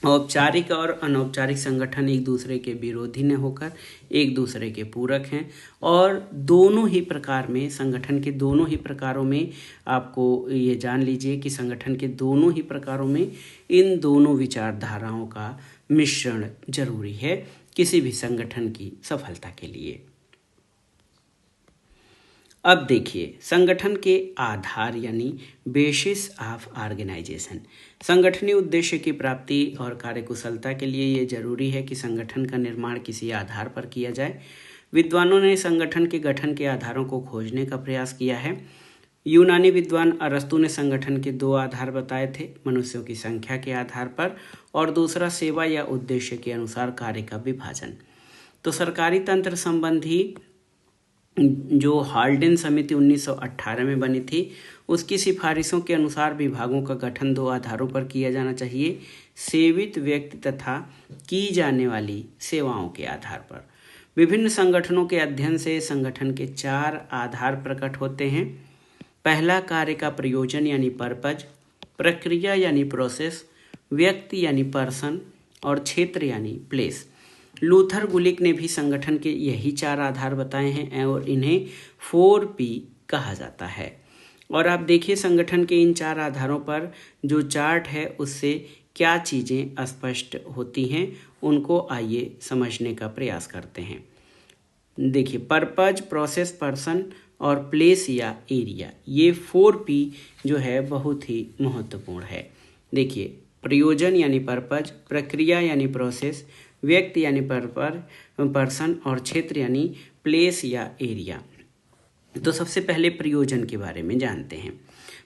औपचारिक और अनौपचारिक संगठन एक दूसरे के विरोधी न होकर एक दूसरे के पूरक हैं, और दोनों ही प्रकार में, संगठन के दोनों ही प्रकारों में आपको ये जान लीजिए कि संगठन के दोनों ही प्रकारों में इन दोनों विचारधाराओं का मिश्रण जरूरी है किसी भी संगठन की सफलता के लिए। अब देखिए संगठन के आधार यानी बेसिस ऑफ ऑर्गेनाइजेशन। संगठनीय उद्देश्य की प्राप्ति और कार्यकुशलता के लिए ये जरूरी है कि संगठन का निर्माण किसी आधार पर किया जाए। विद्वानों ने संगठन के गठन के आधारों को खोजने का प्रयास किया है। यूनानी विद्वान अरस्तु ने संगठन के दो आधार बताए थे, मनुष्यों की संख्या के आधार पर और दूसरा सेवा या उद्देश्य के अनुसार कार्य का विभाजन। तो सरकारी तंत्र संबंधी जो हाल्डेन समिति 1918 में बनी थी, उसकी सिफारिशों के अनुसार विभागों का गठन दो आधारों पर किया जाना चाहिए, सेवित व्यक्ति तथा की जाने वाली सेवाओं के आधार पर। विभिन्न संगठनों के अध्ययन से संगठन के चार आधार प्रकट होते हैं। पहला कार्य का प्रयोजन यानी पर्पज, प्रक्रिया यानी प्रोसेस, व्यक्ति यानी पर्सन और क्षेत्र यानी प्लेस। लूथर गुलिक ने भी संगठन के यही चार आधार बताए हैं और इन्हें 4P कहा जाता है। और आप देखिए संगठन के इन चार आधारों पर जो चार्ट है उससे क्या चीज़ें स्पष्ट होती हैं, उनको आइए समझने का प्रयास करते हैं। देखिए पर्पज, प्रोसेस, पर्सन और प्लेस या एरिया, ये 4P जो है बहुत ही महत्वपूर्ण है। देखिए प्रयोजन यानी पर्पज, प्रक्रिया यानी प्रोसेस, व्यक्ति यानी पर्सन और क्षेत्र यानी प्लेस या एरिया। तो सबसे पहले प्रयोजन के बारे में जानते हैं।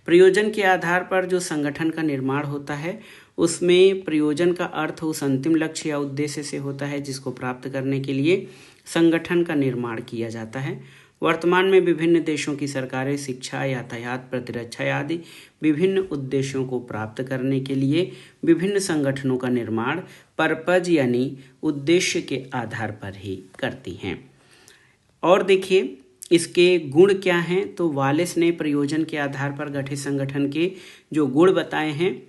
प्रयोजन के आधार पर जो संगठन का निर्माण होता है उसमें प्रयोजन का अर्थ उस अंतिम लक्ष्य या उद्देश्य से होता है जिसको प्राप्त करने के लिए संगठन का निर्माण किया जाता है। वर्तमान में विभिन्न देशों की सरकारें शिक्षा, यातायात, प्रतिरक्षा आदि विभिन्न उद्देश्यों को प्राप्त करने के लिए विभिन्न संगठनों का निर्माण पर्पज यानी उद्देश्य के आधार पर ही करती हैं। और देखिए इसके गुण क्या हैं, तो वालेस ने प्रयोजन के आधार पर गठित संगठन के जो गुण बताए हैं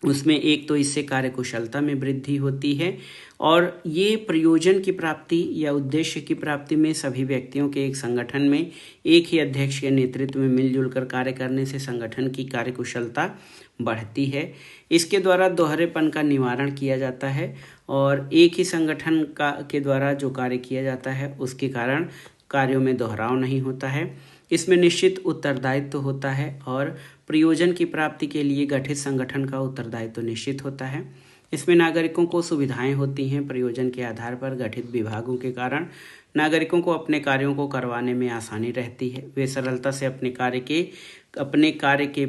उसमें एक तो इससे कार्यकुशलता में वृद्धि होती है, और ये प्रयोजन की प्राप्ति या उद्देश्य की प्राप्ति में सभी व्यक्तियों के एक संगठन में एक ही अध्यक्ष के नेतृत्व में मिलजुल कर कार्य करने से संगठन की कार्यकुशलता बढ़ती है। इसके द्वारा दोहरेपन का निवारण किया जाता है और एक ही संगठन के द्वारा जो कार्य किया जाता है उसके कारण कार्यों में दोहराव नहीं होता है। इसमें निश्चित उत्तरदायित्व होता है और प्रयोजन की प्राप्ति के लिए गठित संगठन का उत्तरदायित्व निश्चित होता है। इसमें नागरिकों को सुविधाएं होती हैं। प्रयोजन के आधार पर गठित विभागों के कारण नागरिकों को अपने कार्यों को करवाने में आसानी रहती है। वे सरलता से अपने कार्य के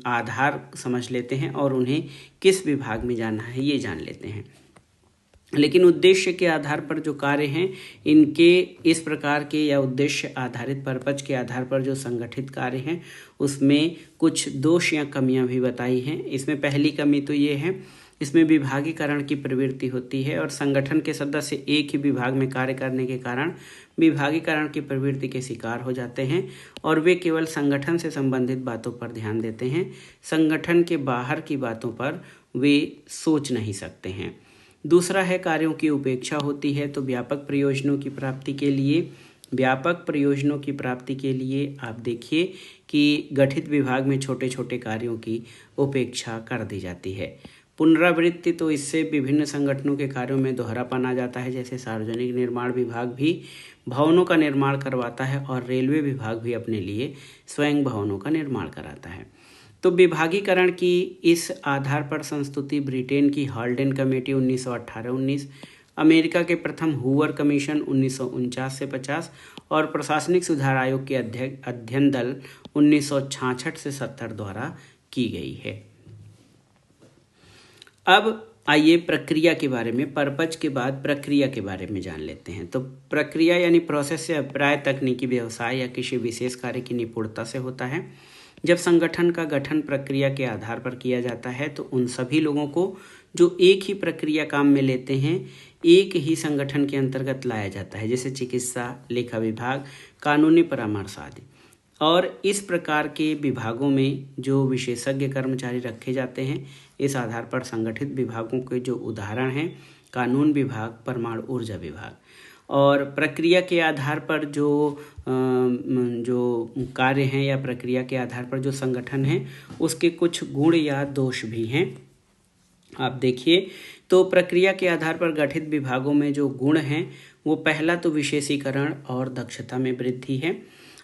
आधार समझ लेते हैं और उन्हें किस विभाग में जाना है ये जान लेते हैं। लेकिन उद्देश्य के आधार पर जो कार्य हैं इनके इस प्रकार के या उद्देश्य आधारित पर्पज के आधार पर जो संगठित कार्य हैं उसमें कुछ दोष या कमियां भी बताई हैं। इसमें पहली कमी तो ये है, इसमें विभागीकरण की प्रवृत्ति होती है और संगठन के सदस्य एक ही विभाग में कार्य करने के कारण विभागीकरण की प्रवृत्ति के शिकार हो जाते हैं और वे केवल संगठन से संबंधित बातों पर ध्यान देते हैं। संगठन के बाहर की बातों पर वे सोच नहीं सकते हैं। दूसरा है कार्यों की उपेक्षा होती है। तो व्यापक प्रयोजनों की प्राप्ति के लिए आप देखिए कि गठित विभाग में छोटे छोटे कार्यों की उपेक्षा कर दी जाती है। पुनरावृत्ति, तो इससे विभिन्न संगठनों के कार्यों में दोहरापन आ जाता है। जैसे सार्वजनिक निर्माण विभाग भी भवनों का निर्माण करवाता है और रेलवे विभाग भी अपने लिए स्वयं भवनों का निर्माण कराता है। तो विभागीकरण की इस आधार पर संस्तुति ब्रिटेन की हाल्डेन कमेटी 1918-19, अमेरिका के प्रथम हूवर कमीशन 1949 से 50 और प्रशासनिक सुधार आयोग के अध्ययन दल 1966 से 70 द्वारा की गई है। अब आइए प्रक्रिया के बारे में, पर्पज के बाद प्रक्रिया के बारे में जान लेते हैं। तो प्रक्रिया यानी प्रोसेस से अभिप्राय तकनीकी व्यवसाय या किसी विशेष कार्य की निपुणता से होता है। जब संगठन का गठन प्रक्रिया के आधार पर किया जाता है तो उन सभी लोगों को जो एक ही प्रक्रिया काम में लेते हैं एक ही संगठन के अंतर्गत लाया जाता है, जैसे चिकित्सा, लेखा विभाग, कानूनी परामर्श आदि। और इस प्रकार के विभागों में जो विशेषज्ञ कर्मचारी रखे जाते हैं, इस आधार पर संगठित विभागों के जो उदाहरण हैं कानून विभाग, परमाणु ऊर्जा विभाग। और प्रक्रिया के आधार पर जो कार्य हैं या प्रक्रिया के आधार पर जो संगठन है उसके कुछ गुण या दोष भी हैं। आप देखिए, तो प्रक्रिया के आधार पर गठित विभागों में जो गुण हैं वो पहला तो विशेषीकरण और दक्षता में वृद्धि है।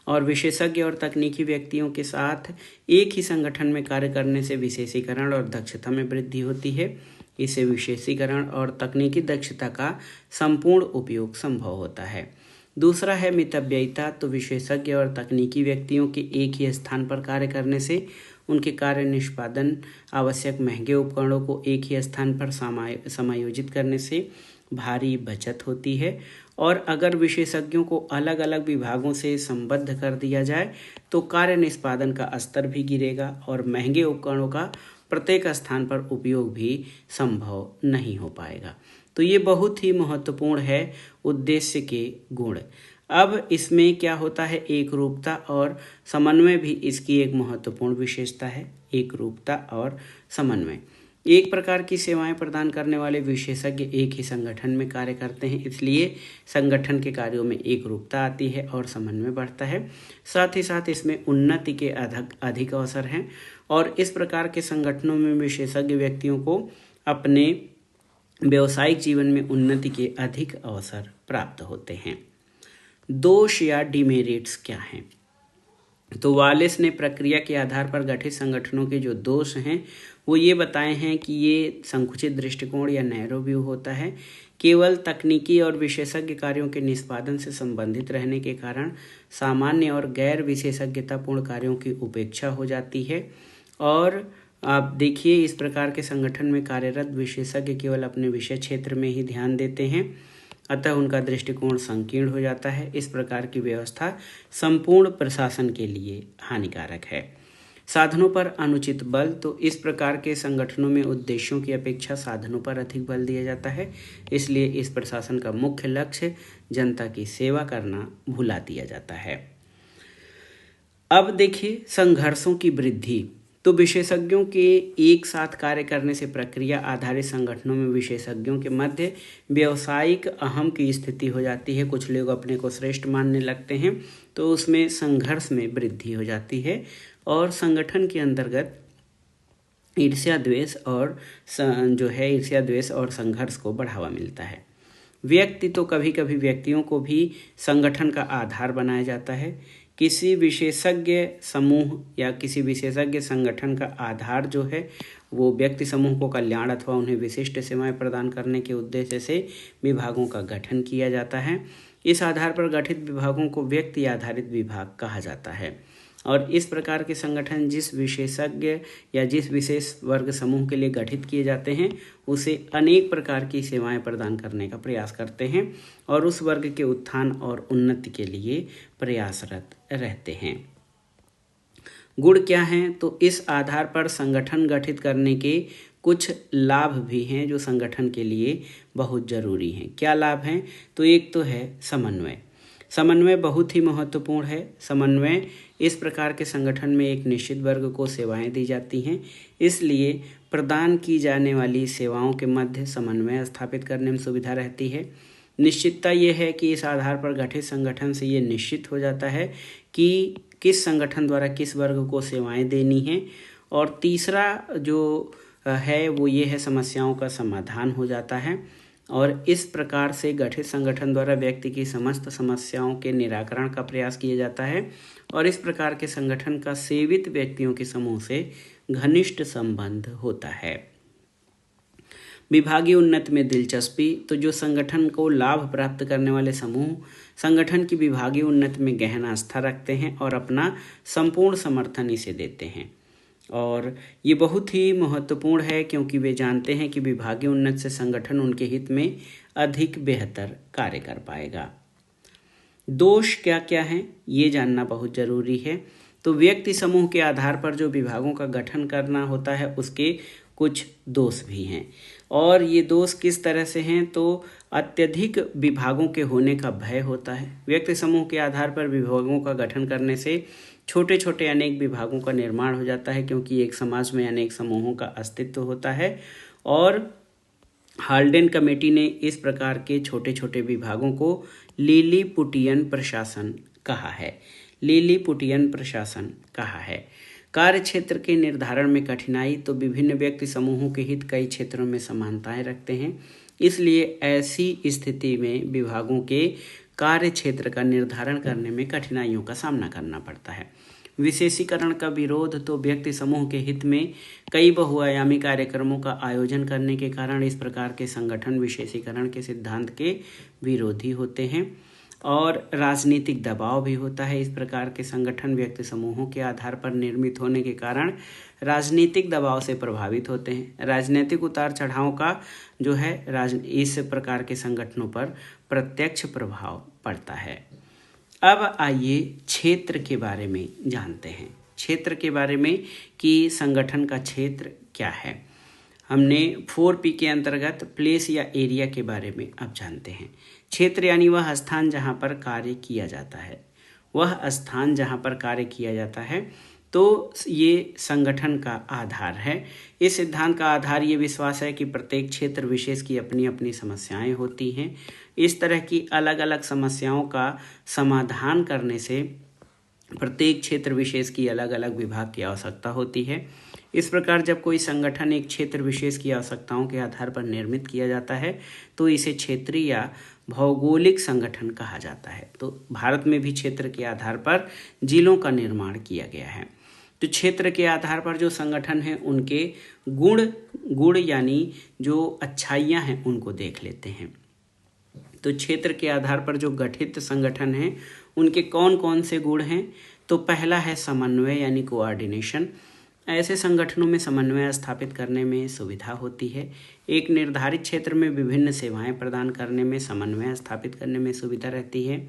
और विशेषज्ञ और तकनीकी व्यक्तियों के साथ एक ही संगठन में कार्य करने से विशेषीकरण और दक्षता में वृद्धि होती है। इससे विशेषीकरण और तकनीकी दक्षता का संपूर्ण उपयोग संभव होता है। दूसरा है मितव्ययिता। तो विशेषज्ञ और तकनीकी व्यक्तियों के एक ही स्थान पर कार्य करने से उनके कार्य निष्पादन आवश्यक महंगे उपकरणों को एक ही स्थान पर समायोजित करने से भारी बचत होती है। और अगर विशेषज्ञों को अलग अलग विभागों से संबद्ध कर दिया जाए तो कार्य निष्पादन का स्तर भी गिरेगा और महंगे उपकरणों का प्रत्येक स्थान पर उपयोग भी संभव नहीं हो पाएगा। तो ये बहुत ही महत्वपूर्ण है उद्देश्य के गुण। अब इसमें क्या होता है, एक रूपता और समन्वय भी इसकी एक महत्वपूर्ण विशेषता है। एक रूपता और समन्वय, एक प्रकार की सेवाएं प्रदान करने वाले विशेषज्ञ एक ही संगठन में कार्य करते हैं, इसलिए संगठन के कार्यों में एक रूपता आती है और समन्वय बढ़ता है। साथ ही साथ इसमें उन्नति के अधिक अवसर हैं और इस प्रकार के संगठनों में विशेषज्ञ व्यक्तियों को अपने व्यवसायिक जीवन में उन्नति के अधिक अवसर प्राप्त होते हैं। दोष या डिमेरिट्स क्या हैं? तो वालेस ने प्रक्रिया के आधार पर गठित संगठनों के जो दोष हैं वो ये बताए हैं कि ये संकुचित दृष्टिकोण या नैरो व्यू होता है। केवल तकनीकी और विशेषज्ञ कार्यों के निष्पादन से संबंधित रहने के कारण सामान्य और गैर विशेषज्ञतापूर्ण कार्यों की उपेक्षा हो जाती है। और आप देखिए, इस प्रकार के संगठन में कार्यरत विशेषज्ञ केवल अपने विषय क्षेत्र में ही ध्यान देते हैं, अतः उनका दृष्टिकोण संकीर्ण हो जाता है। इस प्रकार की व्यवस्था संपूर्ण प्रशासन के लिए हानिकारक है। साधनों पर अनुचित बल, तो इस प्रकार के संगठनों में उद्देश्यों की अपेक्षा साधनों पर अधिक बल दिया जाता है, इसलिए इस प्रशासन का मुख्य लक्ष्य जनता की सेवा करना भुला दिया जाता है। अब देखिए संघर्षों की वृद्धि। तो विशेषज्ञों के एक साथ कार्य करने से प्रक्रिया आधारित संगठनों में विशेषज्ञों के मध्य व्यावसायिक अहम की स्थिति हो जाती है। कुछ लोग अपने को श्रेष्ठ मानने लगते हैं, तो उसमें संघर्ष में वृद्धि हो जाती है और संगठन के अंतर्गत ईर्ष्या द्वेष और संघर्ष को बढ़ावा मिलता है। व्यक्ति, तो कभी कभी व्यक्तियों को भी संगठन का आधार बनाया जाता है। किसी विशेषज्ञ समूह या किसी विशेषज्ञ संगठन का आधार जो है वो व्यक्ति समूह को कल्याण अथवा उन्हें विशिष्ट सेवाएं प्रदान करने के उद्देश्य से विभागों का गठन किया जाता है। इस आधार पर गठित विभागों को व्यक्ति आधारित विभाग कहा जाता है। और इस प्रकार के संगठन जिस विशेषज्ञ या जिस विशेष वर्ग समूह के लिए गठित किए जाते हैं उसे अनेक प्रकार की सेवाएं प्रदान करने का प्रयास करते हैं और उस वर्ग के उत्थान और उन्नति के लिए प्रयासरत रहते हैं। गुण क्या हैं? तो इस आधार पर संगठन गठित करने के कुछ लाभ भी हैं जो संगठन के लिए बहुत जरूरी हैं। क्या लाभ हैं? तो एक तो है समन्वय। समन्वय बहुत ही महत्वपूर्ण है। समन्वय, इस प्रकार के संगठन में एक निश्चित वर्ग को सेवाएं दी जाती हैं, इसलिए प्रदान की जाने वाली सेवाओं के मध्य समन्वय स्थापित करने में सुविधा रहती है। निश्चितता ये है कि इस आधार पर गठित संगठन से ये निश्चित हो जाता है कि किस संगठन द्वारा किस वर्ग को सेवाएं देनी हैं। और तीसरा जो है वो ये है, समस्याओं का समाधान हो जाता है और इस प्रकार से गठित संगठन द्वारा व्यक्ति की समस्त समस्याओं के निराकरण का प्रयास किया जाता है और इस प्रकार के संगठन का सेवित व्यक्तियों के समूह से घनिष्ठ संबंध होता है। विभागीय उन्नति में दिलचस्पी, तो जो संगठन को लाभ प्राप्त करने वाले समूह संगठन की विभागीय उन्नति में गहन आस्था रखते हैं और अपना संपूर्ण समर्थन इसे देते हैं। और ये बहुत ही महत्वपूर्ण है क्योंकि वे जानते हैं कि विभागीय उन्नति से संगठन उनके हित में अधिक बेहतर कार्य कर पाएगा। दोष क्या क्या हैं ये जानना बहुत ज़रूरी है। तो व्यक्ति समूह के आधार पर जो विभागों का गठन करना होता है उसके कुछ दोष भी हैं, और ये दोष किस तरह से हैं, तो अत्यधिक विभागों के होने का भय होता है। व्यक्ति समूह के आधार पर विभागों का गठन करने से छोटे छोटे अनेक विभागों का निर्माण हो जाता है, क्योंकि एक समाज में अनेक समूहों का अस्तित्व होता है। और हाल्डेन कमेटी ने इस प्रकार के छोटे छोटे विभागों को लिलीपुटियन प्रशासन कहा है। लिलीपुटियन प्रशासन कहा है। कार्य क्षेत्र के निर्धारण में कठिनाई, तो विभिन्न व्यक्ति समूहों के हित कई क्षेत्रों में समानताएं रखते हैं, इसलिए ऐसी स्थिति में विभागों के कार्य क्षेत्र का निर्धारण करने में कठिनाइयों का सामना करना पड़ता है। विशेषीकरण का विरोध, तो व्यक्ति समूह के हित में कई बहुआयामी कार्यक्रमों का आयोजन करने के कारण इस प्रकार के संगठन विशेषीकरण के सिद्धांत के विरोधी होते हैं। और राजनीतिक दबाव भी होता है। इस प्रकार के संगठन व्यक्ति समूहों के आधार पर निर्मित होने के कारण राजनीतिक दबाव से प्रभावित होते हैं। राजनीतिक उतार चढ़ाव का जो है इस प्रकार के संगठनों पर प्रत्यक्ष प्रभाव पड़ता है। अब आइए क्षेत्र के बारे में जानते हैं। क्षेत्र के बारे में कि संगठन का क्षेत्र क्या है। हमने 4P के अंतर्गत प्लेस या एरिया के बारे में अब जानते हैं। क्षेत्र यानी वह स्थान जहाँ पर कार्य किया जाता है, वह स्थान जहाँ पर कार्य किया जाता है, तो ये संगठन का आधार है। इस सिद्धांत का आधार ये विश्वास है कि प्रत्येक क्षेत्र विशेष की अपनी अपनी समस्याएं होती हैं। इस तरह की अलग अलग समस्याओं का समाधान करने से प्रत्येक क्षेत्र विशेष की अलग अलग विभाग की आवश्यकता होती है। इस प्रकार जब कोई संगठन एक क्षेत्र विशेष की आवश्यकताओं के आधार पर निर्मित किया जाता है तो इसे क्षेत्रीय या भौगोलिक संगठन कहा जाता है। तो भारत में भी क्षेत्र के आधार पर जिलों का निर्माण किया गया है। तो क्षेत्र के आधार पर जो संगठन है उनके गुण यानी जो अच्छाइयाँ हैं उनको देख लेते हैं। तो क्षेत्र के आधार पर जो गठित संगठन हैं उनके कौन कौन से गुण हैं, तो पहला है समन्वय यानी कोऑर्डिनेशन। ऐसे संगठनों में समन्वय स्थापित करने में सुविधा होती है। एक निर्धारित क्षेत्र में विभिन्न सेवाएं प्रदान करने में समन्वय स्थापित करने में सुविधा रहती है।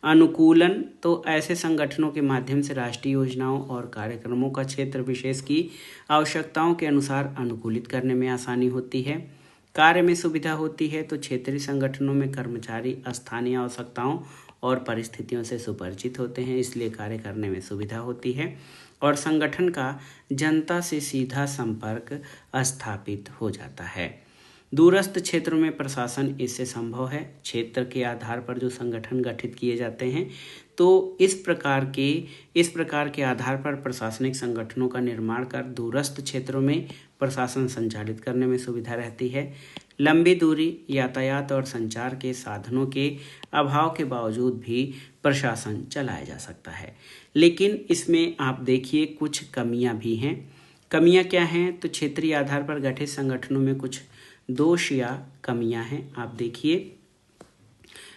अनुकूलन, तो ऐसे संगठनों के माध्यम से राष्ट्रीय योजनाओं और कार्यक्रमों का क्षेत्र विशेष की आवश्यकताओं के अनुसार अनुकूलित करने में आसानी होती है। कार्य में सुविधा होती है, तो क्षेत्रीय संगठनों में कर्मचारी स्थानीय आवश्यकताओं और परिस्थितियों से सुपरिचित होते हैं, इसलिए कार्य करने में सुविधा होती है। और संगठन का जनता से सीधा संपर्क स्थापित हो जाता है। दूरस्थ क्षेत्रों में प्रशासन इससे संभव है। क्षेत्र के आधार पर जो संगठन गठित किए जाते हैं तो इस प्रकार के आधार पर प्रशासनिक संगठनों का निर्माण कर दूरस्थ क्षेत्रों में प्रशासन संचालित करने में सुविधा रहती है। लंबी दूरी, यातायात और संचार के साधनों के अभाव के बावजूद भी प्रशासन चलाया जा सकता है, लेकिन इसमें आप देखिए कुछ कमियां भी हैं। कमियां क्या हैं, तो क्षेत्रीय आधार पर गठित संगठनों में कुछ दोष या कमियां हैं। आप देखिए,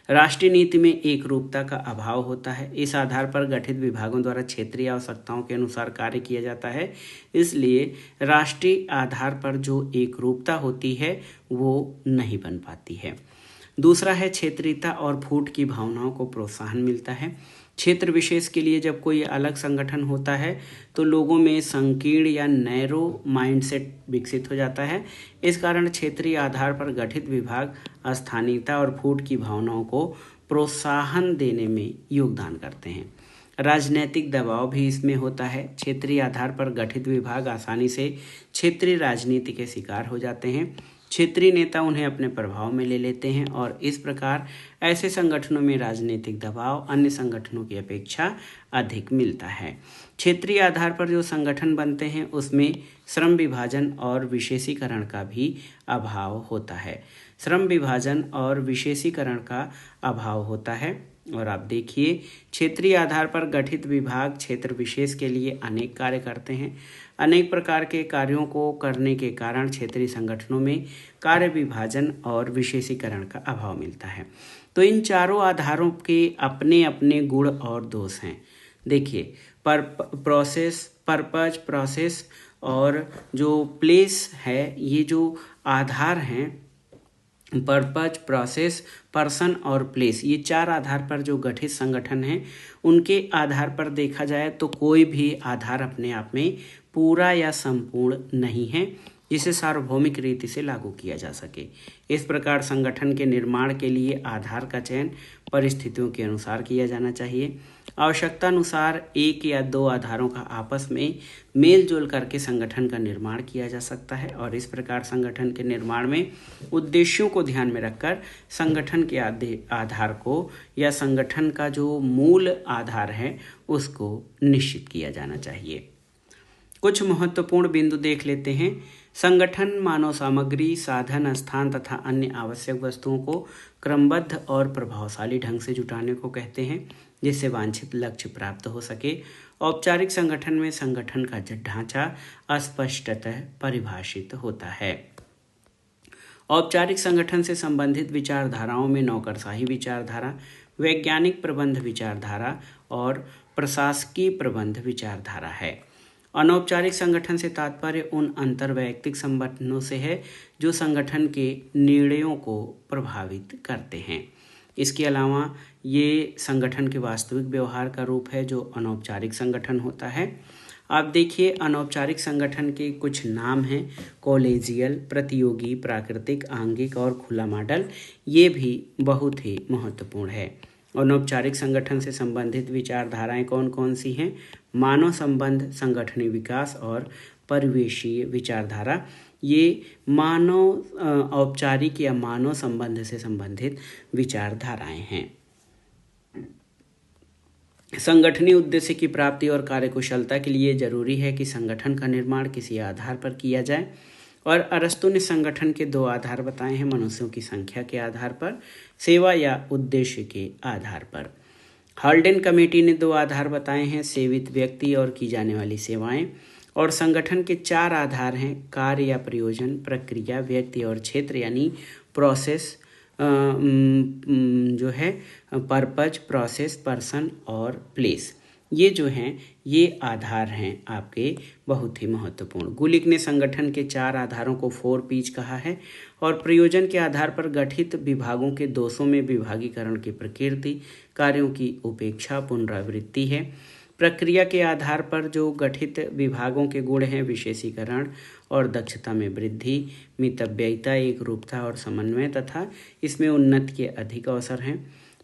राष्ट्रीय नीति में एक रूपता का अभाव होता है। इस आधार पर गठित विभागों द्वारा क्षेत्रीय आवश्यकताओं के अनुसार कार्य किया जाता है, इसलिए राष्ट्रीय आधार पर जो एक रूपता होती है वो नहीं बन पाती है। दूसरा है क्षेत्रीयता और फूट की भावनाओं को प्रोत्साहन मिलता है। क्षेत्र विशेष के लिए जब कोई अलग संगठन होता है तो लोगों में संकीर्ण या नैरो माइंडसेट विकसित हो जाता है। इस कारण क्षेत्रीय आधार पर गठित विभाग स्थानीयता और फूट की भावनाओं को प्रोत्साहन देने में योगदान करते हैं। राजनीतिक दबाव भी इसमें होता है। क्षेत्रीय आधार पर गठित विभाग आसानी से क्षेत्रीय राजनीति के शिकार हो जाते हैं। क्षेत्रीय नेता उन्हें अपने प्रभाव में ले लेते हैं और इस प्रकार ऐसे संगठनों में राजनीतिक दबाव अन्य संगठनों की अपेक्षा अधिक मिलता है। क्षेत्रीय आधार पर जो संगठन बनते हैं उसमें श्रम विभाजन और विशेषीकरण का भी अभाव होता है। श्रम विभाजन और विशेषीकरण का अभाव होता है। और आप देखिए, क्षेत्रीय आधार पर गठित विभाग क्षेत्र विशेष के लिए अनेक कार्य करते हैं। अनेक प्रकार के कार्यों को करने के कारण क्षेत्रीय संगठनों में कार्य विभाजन और विशेषीकरण का अभाव मिलता है। तो इन चारों आधारों के अपने अपने गुण और दोष हैं। देखिए प्रोसेस, पर्पज, प्रोसेस और जो प्लेस है, ये जो आधार हैं, पर्पज, प्रोसेस, पर्सन और प्लेस, ये 4 आधार पर जो गठित संगठन हैं, उनके आधार पर देखा जाए तो कोई भी आधार अपने आप में पूरा या संपूर्ण नहीं है जिसे सार्वभौमिक रीति से लागू किया जा सके। इस प्रकार संगठन के निर्माण के लिए आधार का चयन परिस्थितियों के अनुसार किया जाना चाहिए। आवश्यकता अनुसार 1 या 2 आधारों का आपस में मेल जोल करके संगठन का निर्माण किया जा सकता है और इस प्रकार संगठन के निर्माण में उद्देश्यों को ध्यान में रखकर संगठन के आधार को या संगठन का जो मूल आधार है उसको निश्चित किया जाना चाहिए। कुछ महत्वपूर्ण बिंदु देख लेते हैं। संगठन मानव सामग्री, साधन, स्थान तथा अन्य आवश्यक वस्तुओं को क्रमबद्ध और प्रभावशाली ढंग से जुटाने को कहते हैं जिससे वांछित लक्ष्य प्राप्त हो सके। औपचारिक संगठन में संगठन का ढांचा अस्पष्टतः परिभाषित होता है। औपचारिक संगठन से संबंधित विचारधाराओं में नौकरशाही विचारधारा, वैज्ञानिक प्रबंध विचारधारा और प्रशासकीय प्रबंध विचारधारा है। अनौपचारिक संगठन से तात्पर्य उन अंतर्वैयक्तिक संगठनों से है जो संगठन के निर्णयों को प्रभावित करते हैं। इसके अलावा ये संगठन के वास्तविक व्यवहार का रूप है जो अनौपचारिक संगठन होता है। आप देखिए अनौपचारिक संगठन के कुछ नाम हैं, कॉलेजियल, प्रतियोगी, प्राकृतिक, आंगिक और खुला मॉडल। ये भी बहुत ही महत्वपूर्ण है। अनौपचारिक संगठन से संबंधित विचारधाराएं कौन कौन सी हैं? मानव संबंध, संगठनीय विकास और परिवेशीय विचारधारा। ये मानव औपचारिक या मानव संबंध से संबंधित विचारधाराएं हैं। संगठनीय उद्देश्य की प्राप्ति और कार्यकुशलता के लिए जरूरी है कि संगठन का निर्माण किसी आधार पर किया जाए और अरस्तु ने संगठन के 2 आधार बताए हैं, मनुष्यों की संख्या के आधार पर, सेवा या उद्देश्य के आधार पर। हॉल्डेन कमेटी ने 2 आधार बताए हैं, सेवित व्यक्ति और की जाने वाली सेवाएं। और संगठन के 4 आधार हैं, कार्य या प्रयोजन, प्रक्रिया, व्यक्ति और क्षेत्र यानी प्रोसेस जो है, पर्पज, प्रोसेस, पर्सन और प्लेस। ये जो हैं ये आधार हैं आपके बहुत ही महत्वपूर्ण। गुलिक ने संगठन के 4 आधारों को 4 P's कहा है और प्रयोजन के आधार पर गठित विभागों के दोषों में विभागीकरण की प्रकृति, कार्यों की उपेक्षा, पुनरावृत्ति है। प्रक्रिया के आधार पर जो गठित विभागों के गुण हैं, विशेषीकरण और दक्षता में वृद्धि, मितव्ययिता, एकरूपता और समन्वय तथा इसमें उन्नति के अधिक अवसर हैं।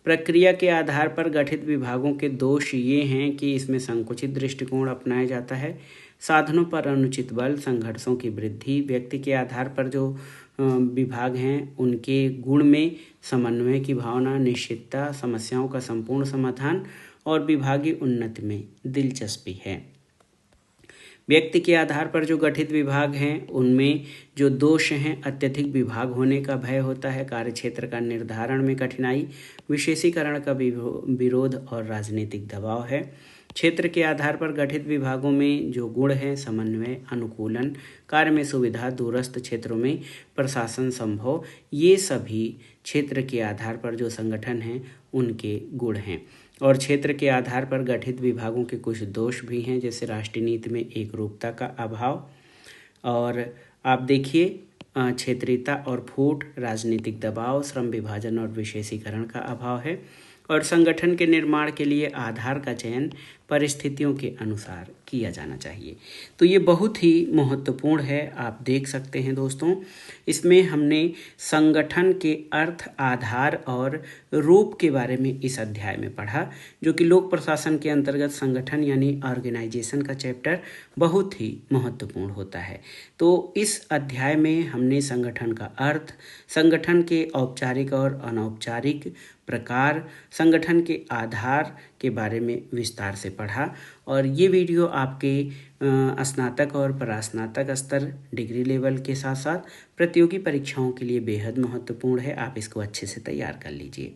प्रक्रिया के आधार पर गठित विभागों के दोष ये हैं कि इसमें संकुचित दृष्टिकोण अपनाया जाता है, साधनों पर अनुचित बल, संघर्षों की वृद्धि। व्यक्ति के आधार पर जो विभाग हैं उनके गुण में समन्वय की भावना, निश्चितता, समस्याओं का संपूर्ण समाधान और विभागीय उन्नति में दिलचस्पी है। व्यक्ति के आधार पर जो गठित विभाग हैं उनमें जो दोष हैं, अत्यधिक विभाग होने का भय होता है, कार्यक्षेत्र का निर्धारण में कठिनाई, विशेषीकरण का विरोध और राजनीतिक दबाव है। क्षेत्र के आधार पर गठित विभागों में जो गुण हैं, समन्वय, अनुकूलन, कार्य में सुविधा, दूरस्थ क्षेत्रों में प्रशासन संभव, ये सभी क्षेत्र के आधार पर जो संगठन हैं उनके गुण हैं। और क्षेत्र के आधार पर गठित विभागों के कुछ दोष भी हैं, जैसे राष्ट्रीय नीति में एकरूपता का अभाव। और आप देखिए क्षेत्रीयता और फूट, राजनीतिक दबाव, श्रम विभाजन और विशेषीकरण का अभाव है। और संगठन के निर्माण के लिए आधार का चयन परिस्थितियों के अनुसार किया जाना चाहिए। तो ये बहुत ही महत्वपूर्ण है, आप देख सकते हैं दोस्तों। इसमें हमने संगठन के अर्थ, आधार और रूप के बारे में इस अध्याय में पढ़ा, जो कि लोक प्रशासन के अंतर्गत संगठन यानी ऑर्गेनाइजेशन का चैप्टर बहुत ही महत्वपूर्ण होता है। तो इस अध्याय में हमने संगठन का अर्थ, संगठन के औपचारिक और अनौपचारिक प्रकार, संगठन के आधार के बारे में विस्तार से पढ़ा। और ये वीडियो आपके स्नातक और परास्नातक स्तर डिग्री लेवल के साथ साथ प्रतियोगी परीक्षाओं के लिए बेहद महत्वपूर्ण है। आप इसको अच्छे से तैयार कर लीजिए।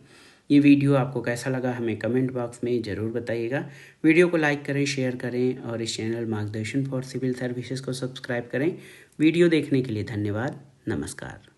ये वीडियो आपको कैसा लगा हमें कमेंट बॉक्स में ज़रूर बताइएगा। वीडियो को लाइक करें, शेयर करें और इस चैनल मार्गदर्शन फॉर सिविल सर्विसेज को सब्सक्राइब करें। वीडियो देखने के लिए धन्यवाद। नमस्कार।